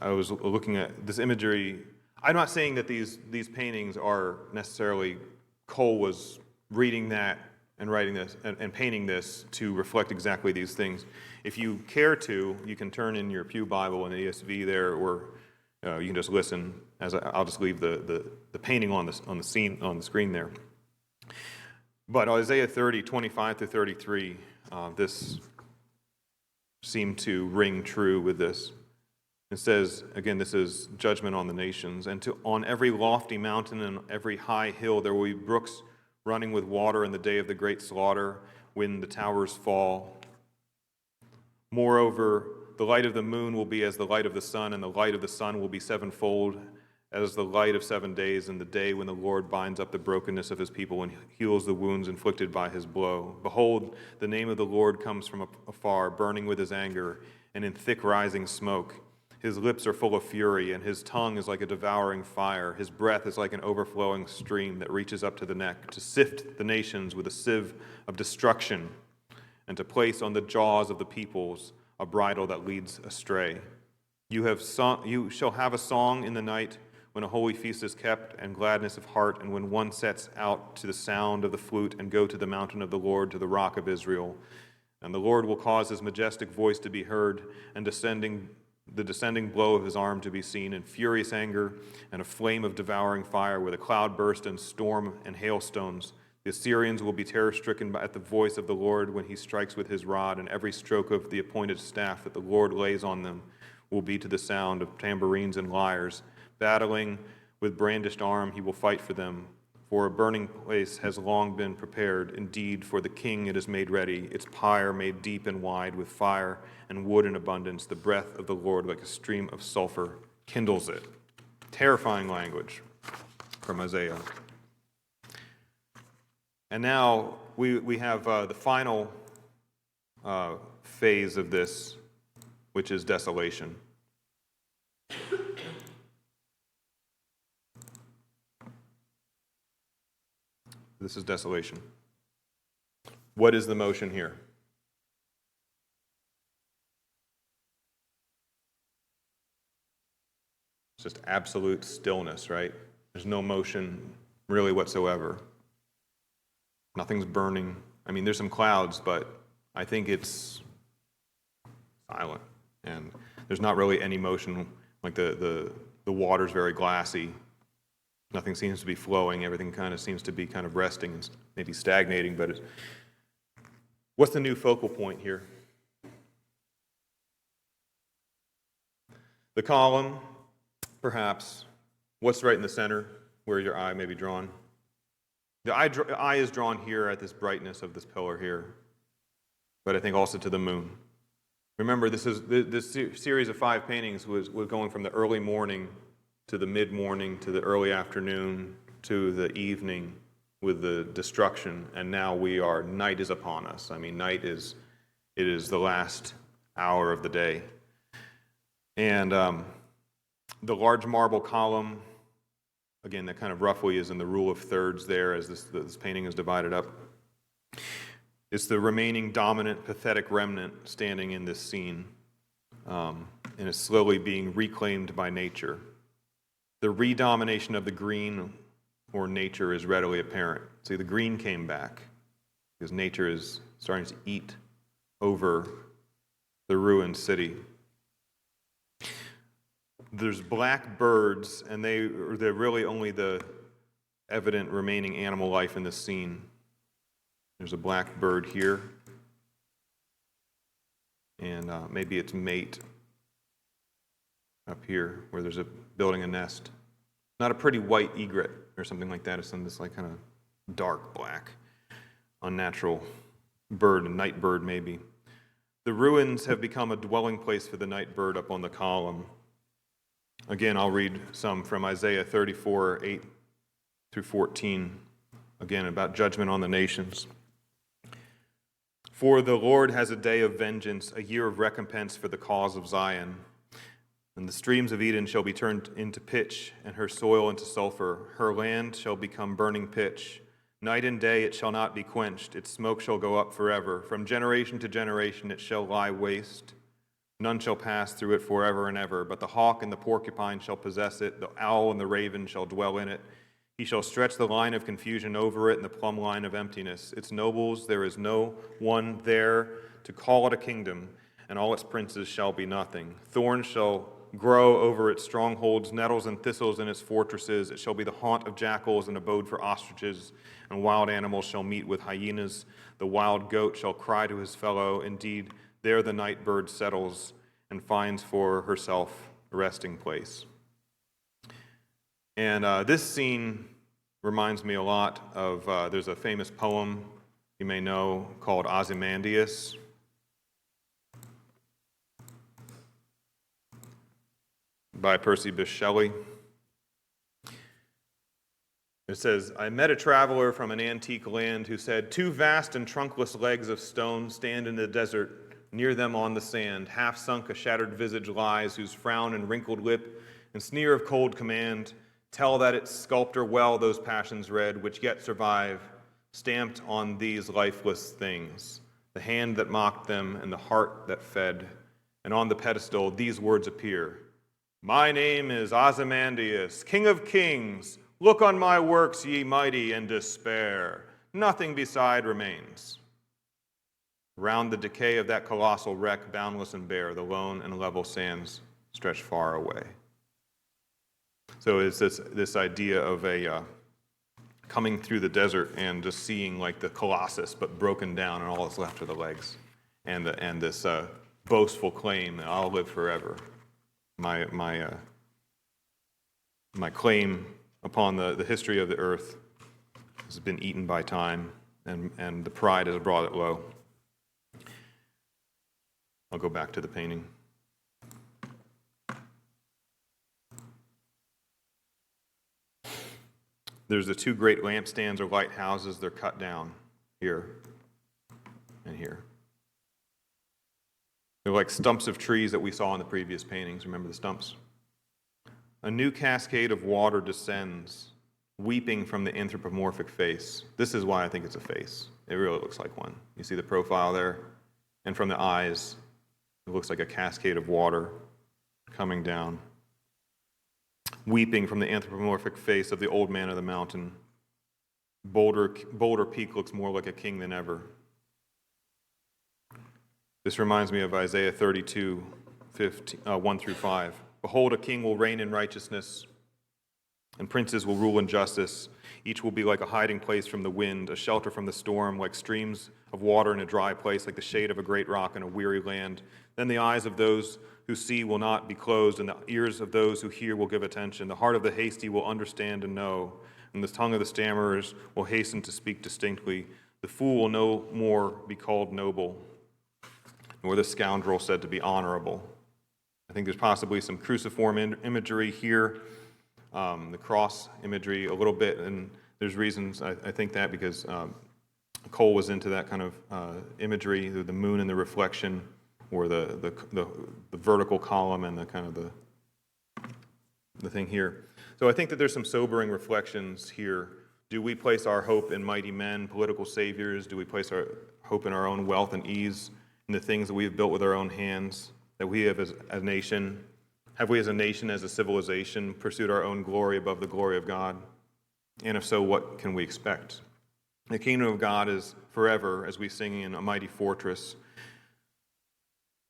[SPEAKER 1] was looking at this imagery. I'm not saying that these paintings are necessarily, Cole was reading that and writing this and painting this to reflect exactly these things. If you care to, you can turn in your Pew Bible in the ESV there, or you can just listen. I'll just leave the painting on the screen there. But Isaiah 30:25-33, this seemed to ring true with this. It says, again, this is judgment on the nations. "And on every lofty mountain and every high hill there will be brooks running with water in the day of the great slaughter, when the towers fall. Moreover, the light of the moon will be as the light of the sun, and the light of the sun will be sevenfold as the light of 7 days, in the day when the Lord binds up the brokenness of his people and heals the wounds inflicted by his blow. Behold, the name of the Lord comes from afar, burning with his anger, and in thick rising smoke. His lips are full of fury, and his tongue is like a devouring fire. His breath is like an overflowing stream that reaches up to the neck, to sift the nations with a sieve of destruction, and to place on the jaws of the peoples a bridle that leads astray. You shall have a song in the night when a holy feast is kept, and gladness of heart, and when one sets out to the sound of the flute and go to the mountain of the Lord, to the rock of Israel. And the Lord will cause his majestic voice to be heard, and the descending blow of his arm to be seen, in furious anger and a flame of devouring fire, with a cloud burst and storm and hailstones. The Assyrians will be terror-stricken at the voice of the Lord when he strikes with his rod, and every stroke of the appointed staff that the Lord lays on them will be to the sound of tambourines and lyres. Battling with brandished arm, he will fight for them. For a burning place has long been prepared. Indeed, for the king it is made ready, its pyre made deep and wide, with fire and wood in abundance. The breath of the Lord, like a stream of sulfur, kindles it. Terrifying language from Isaiah. And now we have the final phase of this, which is desolation. This is desolation. What is the motion here? It's just absolute stillness, right? There's no motion really whatsoever. Nothing's burning. I mean, there's some clouds, but I think it's silent. And there's not really any motion. Like the water's very glassy. Nothing seems to be flowing. Everything kind of seems to be kind of resting and maybe stagnating. But what's the new focal point here? The column, perhaps. What's right in the center, where your eye may be drawn? The eye is drawn here at this brightness of this pillar here, but I think also to the moon. Remember, this series of 5 paintings was going from the early morning to the mid-morning to the early afternoon to the evening with the destruction, and now night is upon us. I mean, it is the last hour of the day. And the large marble column, again, that kind of roughly is in the rule of thirds there as this painting is divided up. It's the remaining dominant, pathetic remnant standing in this scene, and it's slowly being reclaimed by nature. The redomination of the green or nature is readily apparent. See, the green came back because nature is starting to eat over the ruined city. There's black birds, and they're really only the evident remaining animal life in this scene. There's a black bird here, and maybe its mate up here, where there's building a nest. Not a pretty white egret or something like that. It's this like kind of dark black, unnatural bird, a night bird maybe. The ruins have become a dwelling place for the night bird up on the column. Again, I'll read some from Isaiah 34, 8 through 14, again, about judgment on the nations. For the Lord has a day of vengeance, a year of recompense for the cause of Zion. And the streams of Eden shall be turned into pitch, and her soil into sulfur. Her land shall become burning pitch. Night and day it shall not be quenched. Its smoke shall go up forever. From generation to generation it shall lie waste. None shall pass through it forever and ever, but the hawk and the porcupine shall possess it, the owl and the raven shall dwell in it. He shall stretch the line of confusion over it and the plumb line of emptiness. Its nobles, there is no one there to call it a kingdom, and all its princes shall be nothing. Thorns shall grow over its strongholds, nettles and thistles in its fortresses. It shall be the haunt of jackals and abode for ostriches, and wild animals shall meet with hyenas. The wild goat shall cry to his fellow. Indeed, there the night bird settles and finds for herself a resting place. And this scene reminds me a lot of, there's a famous poem you may know called Ozymandias. By Percy Bysshe Shelley. It says, I met a traveler from an antique land who said, 2 vast and trunkless legs of stone stand in the desert. Near them on the sand, half sunk a shattered visage lies, whose frown and wrinkled lip and sneer of cold command tell that its sculptor well those passions read, which yet survive, stamped on these lifeless things, the hand that mocked them and the heart that fed, And on the pedestal, these words appear: My name is Ozymandias, King of Kings. Look on my works, ye mighty, and despair. Nothing beside remains. Round the decay of that colossal wreck, boundless and bare, the lone and level sands stretch far away. So it's this idea of a coming through the desert and just seeing like the Colossus, but broken down, and all that's left are the legs, and this boastful claim that I'll live forever. My claim upon the history of the earth has been eaten by time, and the pride has brought it low. I'll go back to the painting. There's the two great lampstands or lighthouses. They're cut down here and here. They're like stumps of trees that we saw in the previous paintings. Remember the stumps? A new cascade of water descends, weeping from the anthropomorphic face. This is why I think it's a face. It really looks like one. You see the profile there? And from the eyes, it looks like a cascade of water coming down, weeping from the anthropomorphic face of the old man of the mountain. Boulder Peak looks more like a king than ever. This reminds me of Isaiah 32, 1 through 5. Behold, a king will reign in righteousness, and princes will rule in justice. Each will be like a hiding place from the wind, a shelter from the storm, like streams of water in a dry place, like the shade of a great rock in a weary land. Then the eyes of those who see will not be closed, and the ears of those who hear will give attention. The heart of the hasty will understand and know, and the tongue of the stammerers will hasten to speak distinctly. The fool will no more be called noble, nor the scoundrel said to be honorable. I think there's possibly some cruciform imagery here, the cross imagery a little bit, and there's reasons I think that because Cole was into that kind of imagery, the moon and the reflection, or the vertical column and the kind of the thing here. So I think that there's some sobering reflections here. Do we place our hope in mighty men, political saviors? Do we place our hope in our own wealth and ease, in the things that we have built with our own hands, that we have as a nation? Have we as a nation, as a civilization, pursued our own glory above the glory of God? And if so, what can we expect? The kingdom of God is forever, as we sing in A Mighty Fortress.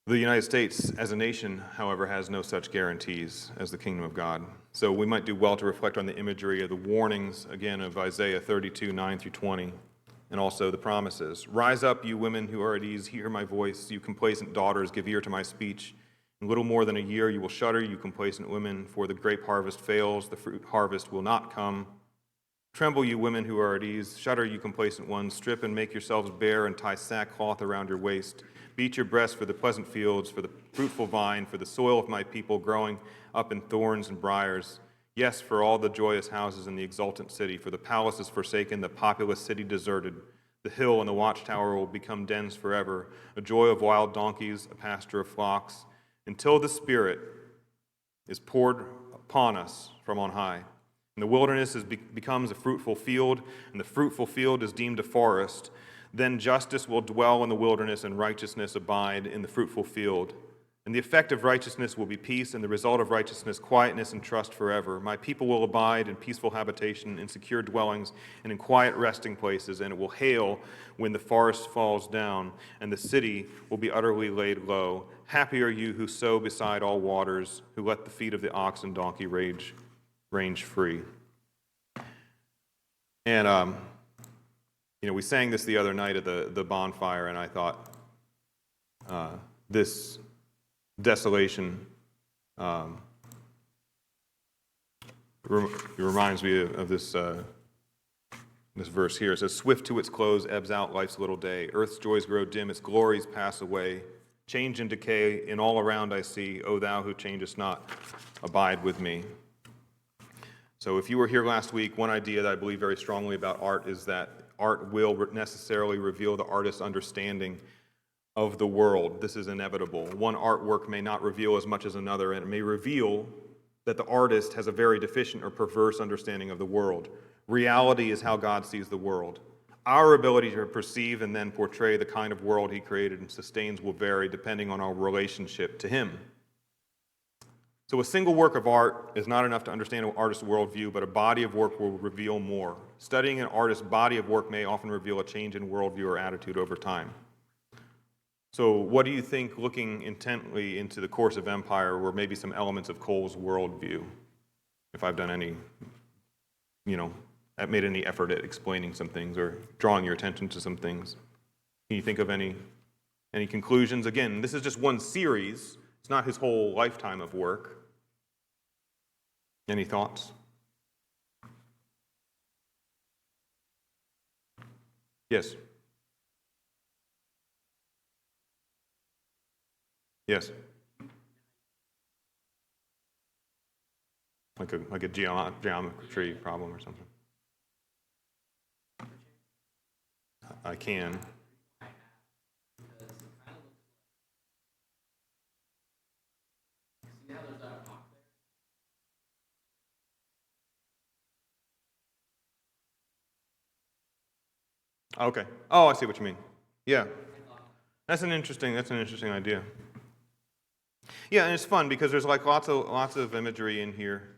[SPEAKER 1] The United States, as a nation, however, has no such guarantees as the kingdom of God. So we might do well to reflect on the imagery of the warnings, again, of Isaiah 32, 9 through 20, and also the promises. Rise up, you women who are at ease, hear my voice. You complacent daughters, give ear to my speech. In little more than a year you will shudder, you complacent women, for the grape harvest fails, the fruit harvest will not come. Tremble, you women who are at ease. Shudder, you complacent ones. Strip and make yourselves bare and tie sackcloth around your waist. Beat your breasts for the pleasant fields, for the fruitful vine, for the soil of my people growing up in thorns and briars. Yes, for all the joyous houses in the exultant city, for the palace is forsaken, the populous city deserted. The hill and the watchtower will become dens forever, a joy of wild donkeys, a pasture of flocks, until the Spirit is poured upon us from on high. And the wilderness becomes a fruitful field, and the fruitful field is deemed a forest. Then justice will dwell in the wilderness, and righteousness abide in the fruitful field. And the effect of righteousness will be peace, and the result of righteousness, quietness and trust forever. My people will abide in peaceful habitation, in secure dwellings, and in quiet resting places, and it will hail when the forest falls down, and the city will be utterly laid low. Happy are you who sow beside all waters, who let the feet of the ox and donkey range free. And we sang this the other night at the bonfire, and I thought this desolation reminds me of this verse here. It says, "Swift to its close ebbs out life's little day. Earth's joys grow dim, its glories pass away. Change and decay in all around I see. O thou who changest not, abide with me." So if you were here last week, one idea that I believe very strongly about art is that art will necessarily reveal the artist's understanding of the world. This is inevitable. One artwork may not reveal as much as another, and it may reveal that the artist has a very deficient or perverse understanding of the world. Reality is how God sees the world. Our ability to perceive and then portray the kind of world he created and sustains will vary depending on our relationship to him. So a single work of art is not enough to understand an artist's worldview, but a body of work will reveal more. Studying an artist's body of work may often reveal a change in worldview or attitude over time. So what do you think, looking intently into the course of Empire, were maybe some elements of Cole's worldview? If I've done any, I've made any effort at explaining some things or drawing your attention to some things. Can you think of any conclusions? Again, this is just one series. It's not his whole lifetime of work. Any thoughts? Yes. Yes. Like a geometry problem or something. I can. Okay. Oh, I see what you mean. Yeah. That's an interesting idea. Yeah, and it's fun because there's like lots of imagery in here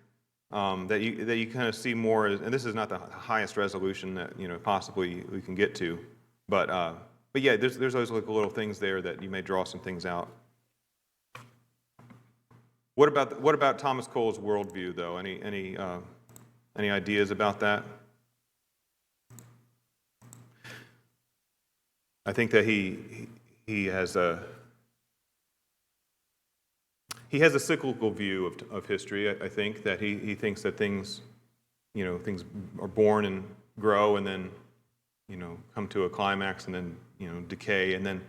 [SPEAKER 1] that you kind of see more, and this is not the highest resolution that possibly we can get to, but yeah, there's always like little things there that you may draw some things out. What about Thomas Cole's worldview though? Any ideas about that? I think that he has a cyclical view of history. I think that he thinks that things are born and grow and then come to a climax and then decay, and then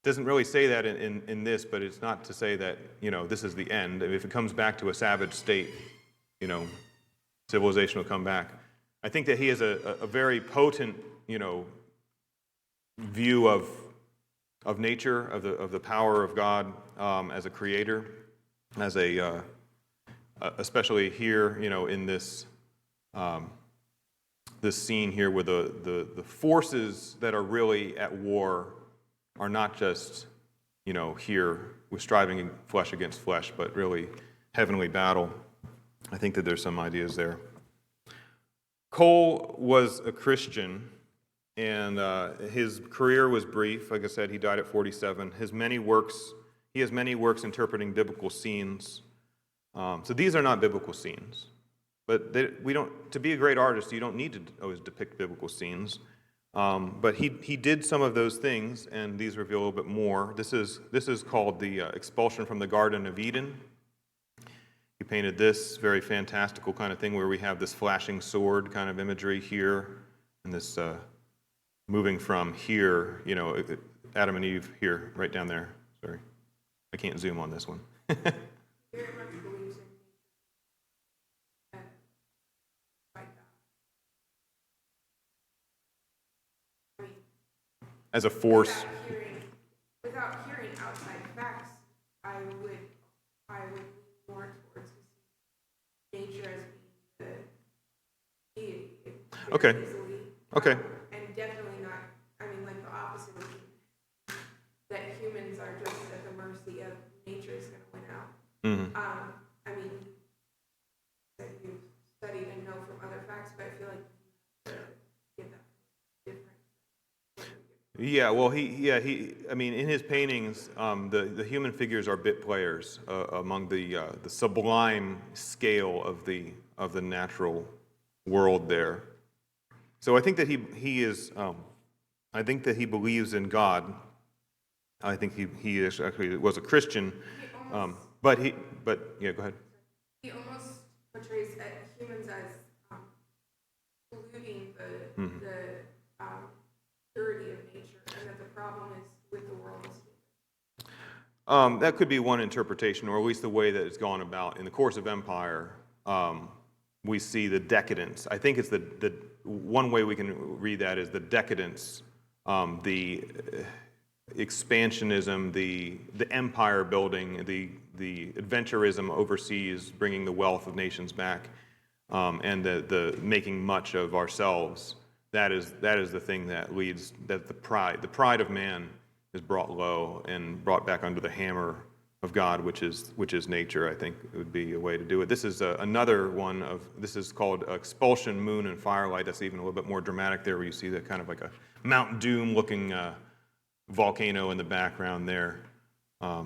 [SPEAKER 1] doesn't really say that in this, but it's not to say that this is the end. If it comes back to a savage state, civilization will come back. I think that he has a very potent view of nature, of the power of God as a creator, as especially here, in this this scene here, where the forces that are really at war are not just here with striving flesh against flesh, but really heavenly battle. I think that there's some ideas there. Cole was a Christian. And his career was brief. Like I said, he died at 47. He has many works interpreting biblical scenes. So these are not biblical scenes. But to be a great artist, you don't need to always depict biblical scenes. But he did some of those things, and these reveal a little bit more. This is called the expulsion from the Garden of Eden. He painted this very fantastical kind of thing where we have this flashing sword kind of imagery here, and this moving from here, Adam and Eve here, right down there. Sorry, I can't zoom on this one. As a force.
[SPEAKER 2] Without hearing outside facts, I would more towards nature as being the deity.
[SPEAKER 1] Okay. Okay.
[SPEAKER 2] And definitely not, like the opposite of that humans are just at the mercy of nature is going to win out.
[SPEAKER 1] Mm-hmm.
[SPEAKER 2] That you've studied and know from other facts, but I feel like you get that different.
[SPEAKER 1] Yeah, well, in his paintings, the human figures are bit players among the sublime scale of the natural world there. So I think that he is. I think that he believes in God. I think he actually was a Christian. But yeah, go ahead.
[SPEAKER 2] He almost portrays humans as polluting the purity of nature, and that the problem is with the world.
[SPEAKER 1] That could be one interpretation, or at least the way that it's gone about. In the course of Empire, we see the decadence. I think it's the one way we can read that is the decadence, the expansionism, the empire building, the adventurism overseas, bringing the wealth of nations back, and the making much of ourselves that is the thing that leads, that the pride of man is brought low and brought back under the hammer of God, which is nature. I think it would be a way to do it. This is another one of, this is called Expulsion, Moon, and Firelight. That's even a little bit more dramatic there, where you see that kind of like a Mount Doom looking volcano in the background there. Very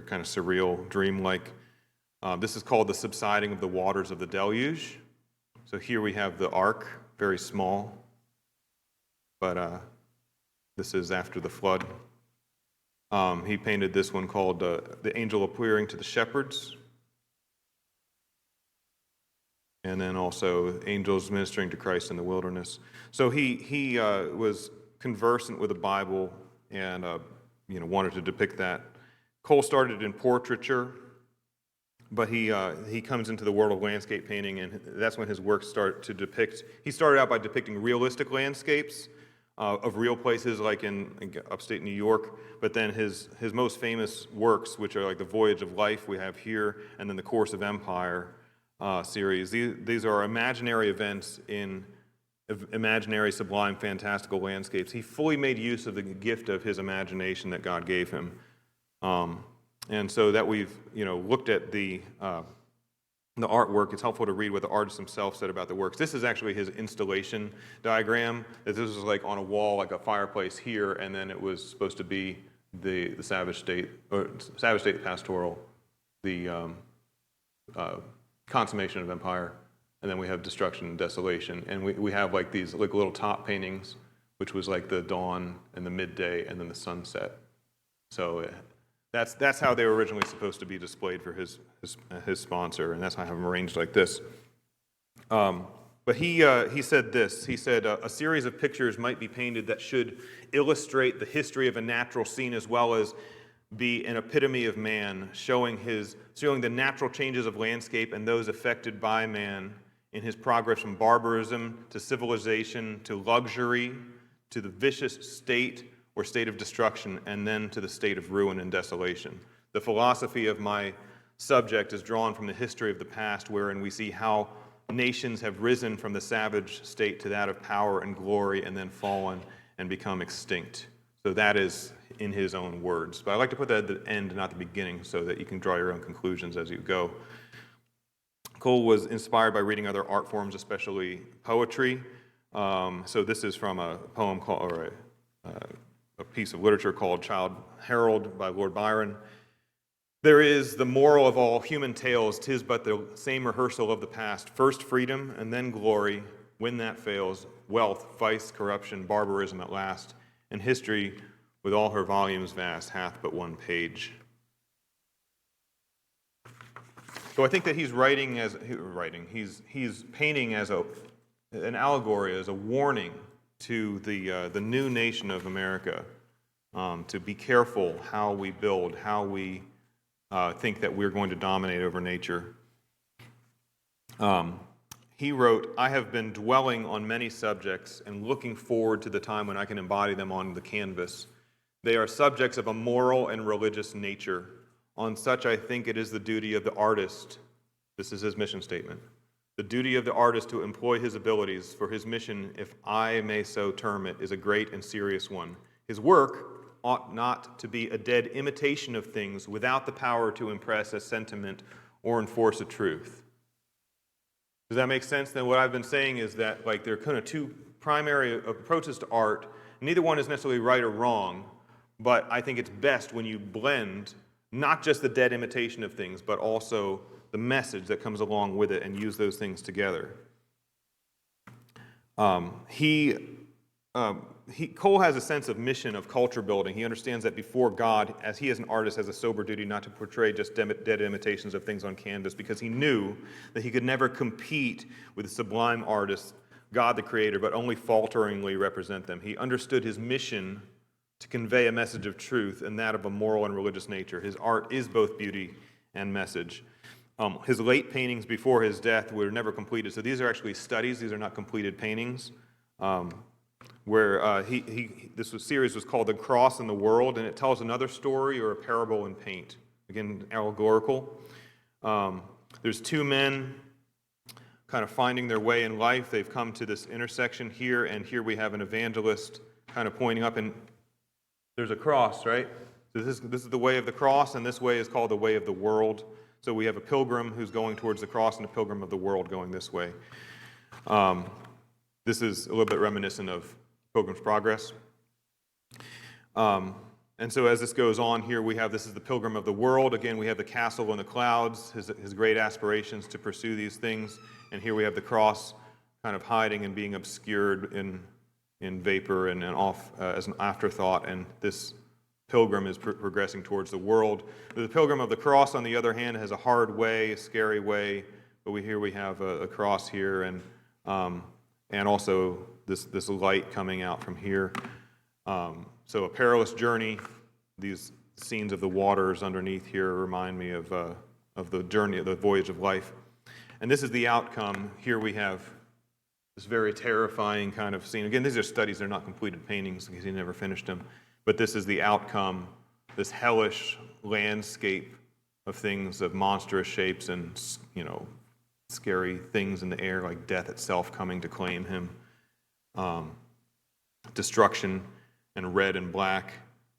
[SPEAKER 1] kind of surreal, dreamlike. This is called the subsiding of the waters of the deluge. So here we have the ark, very small, but this is after the flood. He painted this one called The Angel Appearing to the Shepherds. And then also Angels Ministering to Christ in the Wilderness. So he was conversant with the Bible and wanted to depict that. Cole started in portraiture, but he comes into the world of landscape painting, and that's when his works start to depict. He started out by depicting realistic landscapes of real places like in upstate New York, but then his most famous works, which are like the Voyage of Life we have here, and then the Course of Empire series. These are imaginary events in imaginary, sublime, fantastical landscapes. He fully made use of the gift of his imagination that God gave him. And so that we've looked at the artwork, it's helpful to read what the artist himself said about the works. This is actually his installation diagram. That this was like on a wall, like a fireplace here, and then it was supposed to be the Savage State Pastoral, the consummation of empire, and then we have destruction and desolation, and we have like these like little top paintings, which was like the dawn and the midday and then the sunset. So that's how they were originally supposed to be displayed for his sponsor, and that's how I have them arranged like this. But he said this. He said, a series of pictures might be painted that should illustrate the history of a natural scene as well as be an epitome of man, showing the natural changes of landscape and those affected by man in his progress from barbarism to civilization to luxury to the vicious state or state of destruction, and then to the state of ruin and desolation. The philosophy of my subject is drawn from the history of the past, wherein we see how nations have risen from the savage state to that of power and glory, and then fallen and become extinct. So that is in his own words. But I like to put that at the end, not the beginning, so that you can draw your own conclusions as you go. Cole was inspired by reading other art forms, especially poetry. So this is from a poem called, or a piece of literature called Childe Harold by Lord Byron. There is the moral of all human tales, 'tis but the same rehearsal of the past. First freedom, and then glory. When that fails, wealth, vice, corruption, barbarism at last. And history, with all her volumes vast, hath but one page. So I think that he's painting as an allegory, as a warning to the new nation of America, to be careful how we build, how we think that we're going to dominate over nature. He wrote, I have been dwelling on many subjects and looking forward to the time when I can embody them on the canvas. They are subjects of a moral and religious nature. On such I think it is the duty of the artist, this is his mission statement, the duty of the artist to employ his abilities, for his mission, if I may so term it, is a great and serious one. His work ought not to be a dead imitation of things without the power to impress a sentiment or enforce a truth. Does that make sense? Then what I've been saying is that like there are kind of two primary approaches to art. Neither one is necessarily right or wrong, but I think it's best when you blend not just the dead imitation of things, but also the message that comes along with it and use those things together. Cole has a sense of mission, of culture building. He understands that before God, as he as an artist has a sober duty not to portray just dead imitations of things on canvas, because he knew that he could never compete with the sublime artist, God the Creator, but only falteringly represent them. He understood his mission to convey a message of truth and that of a moral and religious nature. His art is both beauty and message. His late paintings before his death were never completed. So these are actually studies. These are not completed paintings. Where this series was called The Cross and the World, and it tells another story or a parable in paint. Again, allegorical. There's two men kind of finding their way in life. They've come to this intersection here, and here we have an evangelist kind of pointing up, and there's a cross, right? So this is the way of the cross, and this way is called the way of the world. So we have a pilgrim who's going towards the cross and a pilgrim of the world going this way. This is a little bit reminiscent of Pilgrim's Progress. And so as this goes on here, this is the pilgrim of the world. Again, we have the castle in the clouds, his great aspirations to pursue these things. And here we have the cross kind of hiding and being obscured in vapor and off as an afterthought. And this pilgrim is progressing towards the world. The pilgrim of the cross, on the other hand, has a hard way, a scary way. But here we have a cross here, and also this light coming out from here. So a perilous journey. These scenes of the waters underneath here remind me of the journey, the voyage of life. And this is the outcome. Here we have this very terrifying kind of scene. Again, these are studies. They're not completed paintings because he never finished them. But this is the outcome, this hellish landscape of things of monstrous shapes and, scary things in the air like death itself coming to claim him. Destruction and red and black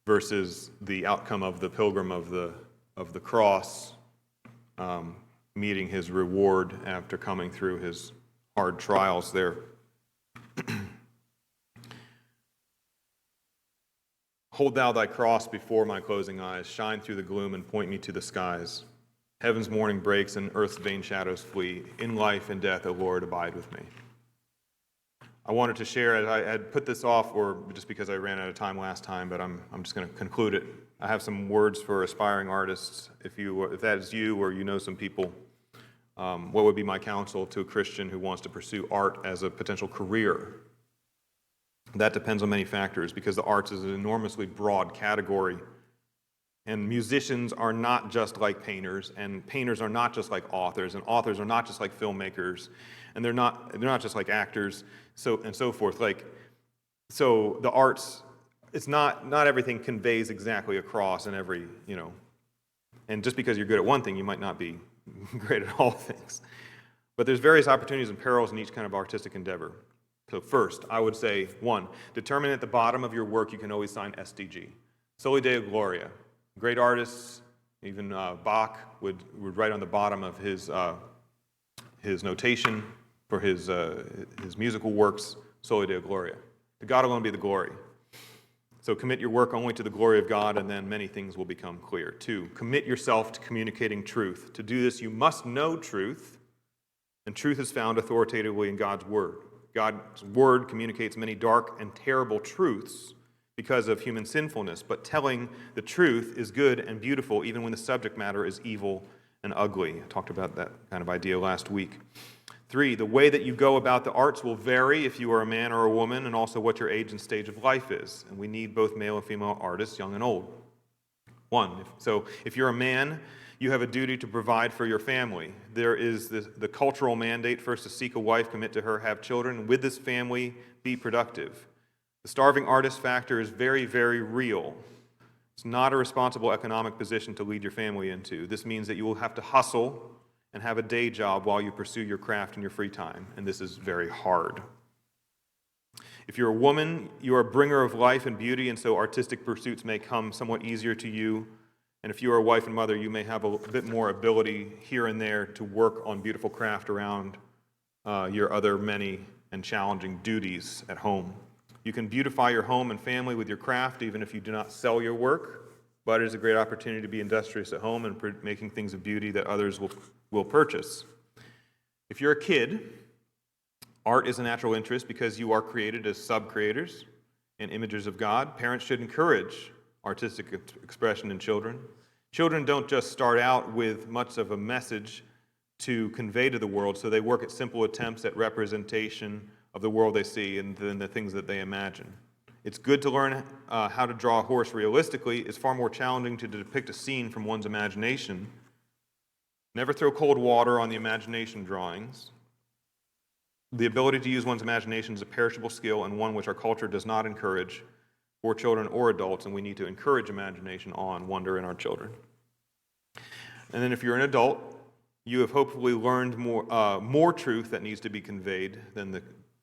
[SPEAKER 1] versus the outcome of the pilgrim of the cross meeting his reward after coming through his hard trials there. Hold thou thy cross before my closing eyes, shine through the gloom and point me to the skies. Heaven's morning breaks and earth's vain shadows flee. In life and death, O Lord, abide with me. I wanted to share, I had put this off, or just because I ran out of time last time, but I'm just going to conclude it. I have some words for aspiring artists. If that is you or you know some people, what would be my counsel to a Christian who wants to pursue art as a potential career? That depends on many factors, because the arts is an enormously broad category. And musicians are not just like painters, and painters are not just like authors, and authors are not just like filmmakers, and they're not just like actors, so forth. So the arts, it's not everything conveys exactly across in every, and just because you're good at one thing, you might not be great at all things. But there's various opportunities and perils in each kind of artistic endeavor. So first, I would say, 1, determine at the bottom of your work you can always sign SDG, Soli Deo Gloria. Great artists, even Bach would write on the bottom of his notation for his musical works, Soli Deo Gloria. To God alone be the glory. So commit your work only to the glory of God, and then many things will become clear. 2, commit yourself to communicating truth. To do this, you must know truth, and truth is found authoritatively in God's Word. God's Word communicates many dark and terrible truths because of human sinfulness, but telling the truth is good and beautiful even when the subject matter is evil and ugly. I talked about that kind of idea last week. 3, the way that you go about the arts will vary if you are a man or a woman, and also what your age and stage of life is. And we need both male and female artists, young and old. 1, so if you're a man, you have a duty to provide for your family. There is the cultural mandate first to seek a wife, commit to her, have children, and with this family, be productive. The starving artist factor is very, very real. It's not a responsible economic position to lead your family into. This means that you will have to hustle and have a day job while you pursue your craft in your free time, and this is very hard. If you're a woman, you are a bringer of life and beauty, and so artistic pursuits may come somewhat easier to you. And if you are a wife and mother, you may have a bit more ability here and there to work on beautiful craft around your other many and challenging duties at home. You can beautify your home and family with your craft, even if you do not sell your work, but it is a great opportunity to be industrious at home and making things of beauty that others will purchase. If you're a kid, art is a natural interest because you are created as sub-creators and imagers of God. Parents should encourage artistic expression in children. Children don't just start out with much of a message to convey to the world, so they work at simple attempts at representation of the world they see and then the things that they imagine. It's good to learn how to draw a horse realistically. It's far more challenging to depict a scene from one's imagination. Never throw cold water on the imagination drawings. The ability to use one's imagination is a perishable skill and one which our culture does not encourage for children or adults, and we need to encourage imagination, awe, and wonder in our children. And then if you're an adult, You have hopefully learned more truth that needs to be conveyed than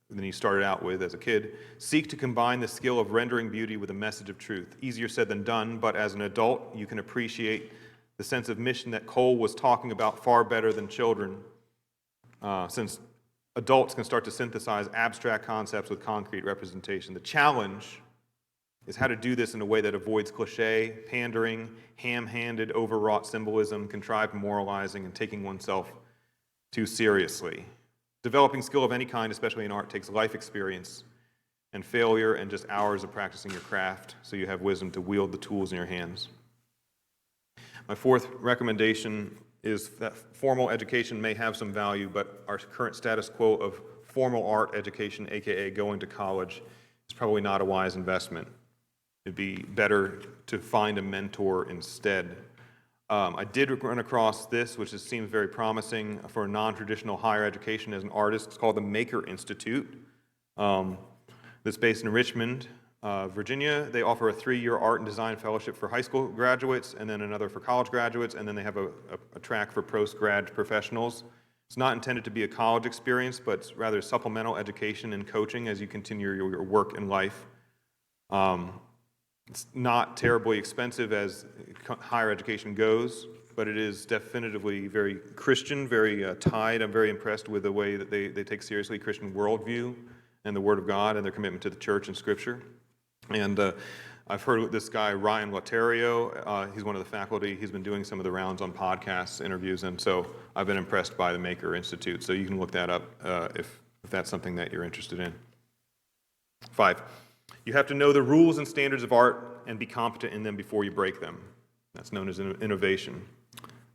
[SPEAKER 1] you started out with as a kid. Seek to combine the skill of rendering beauty with a message of truth. Easier said than done, but as an adult, you can appreciate the sense of mission that Cole was talking about far better than children, since adults can start to synthesize abstract concepts with concrete representation. The challenge is how to do this in a way that avoids cliche, pandering, ham-handed, overwrought symbolism, contrived moralizing, and taking oneself too seriously. Developing skill of any kind, especially in art, takes life experience and failure and just hours of practicing your craft so you have wisdom to wield the tools in your hands. My fourth recommendation is that formal education may have some value, but our current status quo of formal art education, aka going to college, is probably not a wise investment. It'd be better to find a mentor instead. I did run across this, which seems very promising for a non-traditional higher education as an artist. It's called the Maker Institute. That's based in Richmond, Virginia. They offer a 3-year art and design fellowship for high school graduates, and then another for college graduates, and then they have a track for post-grad professionals. It's not intended to be a college experience, but it's rather supplemental education and coaching as you continue your work in life. It's not terribly expensive as higher education goes, but it is definitively very Christian, very tied. I'm very impressed with the way that they take seriously Christian worldview and the Word of God and their commitment to the church and Scripture. And I've heard this guy, Ryan Laterio, he's one of the faculty. He's been doing some of the rounds on podcasts, interviews, and so I've been impressed by the Maker Institute. So you can look that up if that's something that you're interested in. 5. You have to know the rules and standards of art and be competent in them before you break them. That's known as innovation.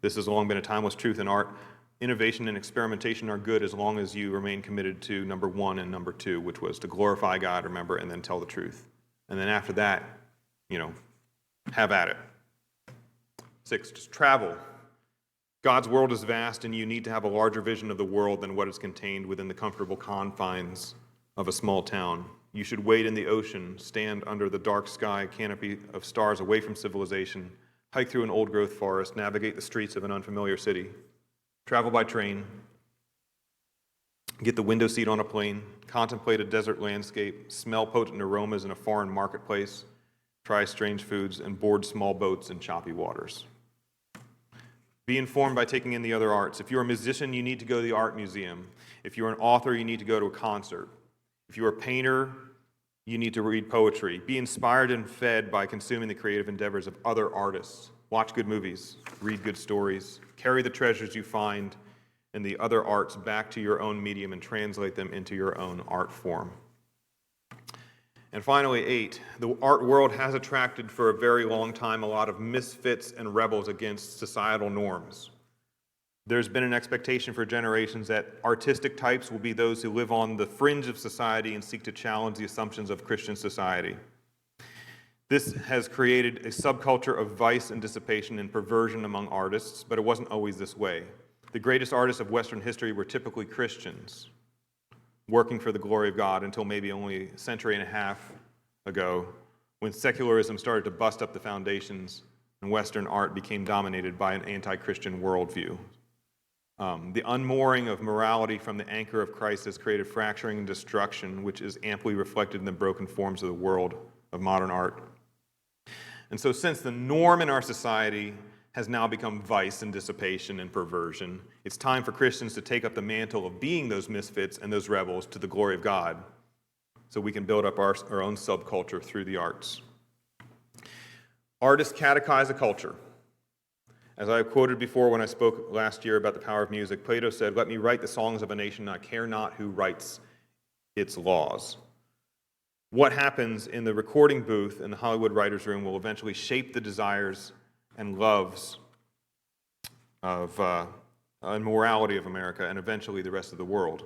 [SPEAKER 1] This has long been a timeless truth in art. Innovation and experimentation are good as long as you remain committed to number 1 and number 2, which was to glorify God, remember, and then tell the truth. And then after that, have at it. 6, just travel. God's world is vast, and you need to have a larger vision of the world than what is contained within the comfortable confines of a small town. You should wade in the ocean, stand under the dark sky canopy of stars away from civilization, hike through an old-growth forest, navigate the streets of an unfamiliar city, travel by train, get the window seat on a plane, contemplate a desert landscape, smell potent aromas in a foreign marketplace, try strange foods, and board small boats in choppy waters. Be informed by taking in the other arts. If you're a musician, you need to go to the art museum. If you're an author, you need to go to a concert. If you're a painter, you need to read poetry. Be inspired and fed by consuming the creative endeavors of other artists. Watch good movies, read good stories, carry the treasures you find in the other arts back to your own medium and translate them into your own art form. And finally, 8, the art world has attracted for a very long time a lot of misfits and rebels against societal norms. There's been an expectation for generations that artistic types will be those who live on the fringe of society and seek to challenge the assumptions of Christian society. This has created a subculture of vice and dissipation and perversion among artists, but it wasn't always this way. The greatest artists of Western history were typically Christians, working for the glory of God until maybe only a century and a half ago, when secularism started to bust up the foundations and Western art became dominated by an anti-Christian worldview. The unmooring of morality from the anchor of Christ has created fracturing and destruction, which is amply reflected in the broken forms of the world of modern art. And so since the norm in our society has now become vice and dissipation and perversion, it's time for Christians to take up the mantle of being those misfits and those rebels to the glory of God so we can build up our own subculture through the arts. Artists catechize a culture. As I quoted before when I spoke last year about the power of music, Plato said, "Let me write the songs of a nation, I care not who writes its laws." What happens in the recording booth in the Hollywood writer's room will eventually shape the desires and loves of and morality of America and eventually the rest of the world.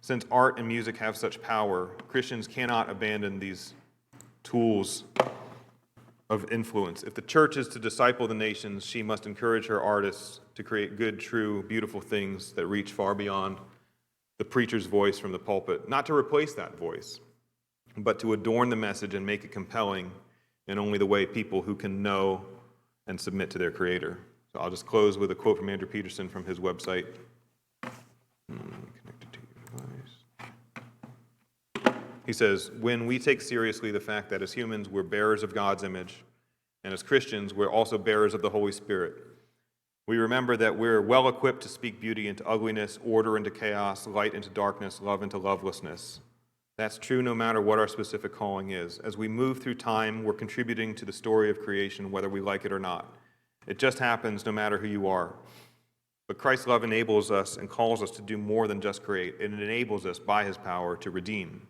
[SPEAKER 1] Since art and music have such power, Christians cannot abandon these tools of influence. If the church is to disciple the nations, she must encourage her artists to create good, true, beautiful things that reach far beyond the preacher's voice from the pulpit, not to replace that voice, but to adorn the message and make it compelling in only the way people who can know and submit to their Creator. So I'll just close with a quote from Andrew Peterson from his website. Connected to your device. He says, when we take seriously the fact that as humans we're bearers of God's image, and as Christians we're also bearers of the Holy Spirit, we remember that we're well equipped to speak beauty into ugliness, order into chaos, light into darkness, love into lovelessness. That's true no matter what our specific calling is. As we move through time, we're contributing to the story of creation, whether we like it or not. It just happens no matter who you are. But Christ's love enables us and calls us to do more than just create. It enables us, by his power, to redeem.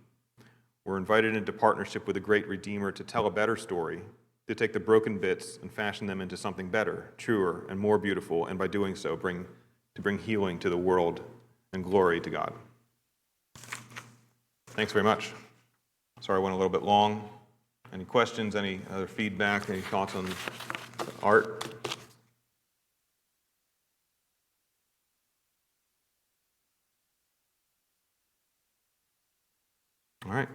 [SPEAKER 1] We're invited into partnership with a great Redeemer to tell a better story, to take the broken bits and fashion them into something better, truer, and more beautiful, and by doing so, bring healing to the world and glory to God. Thanks very much. Sorry I went a little bit long. Any questions, any other feedback, any thoughts on art? All right.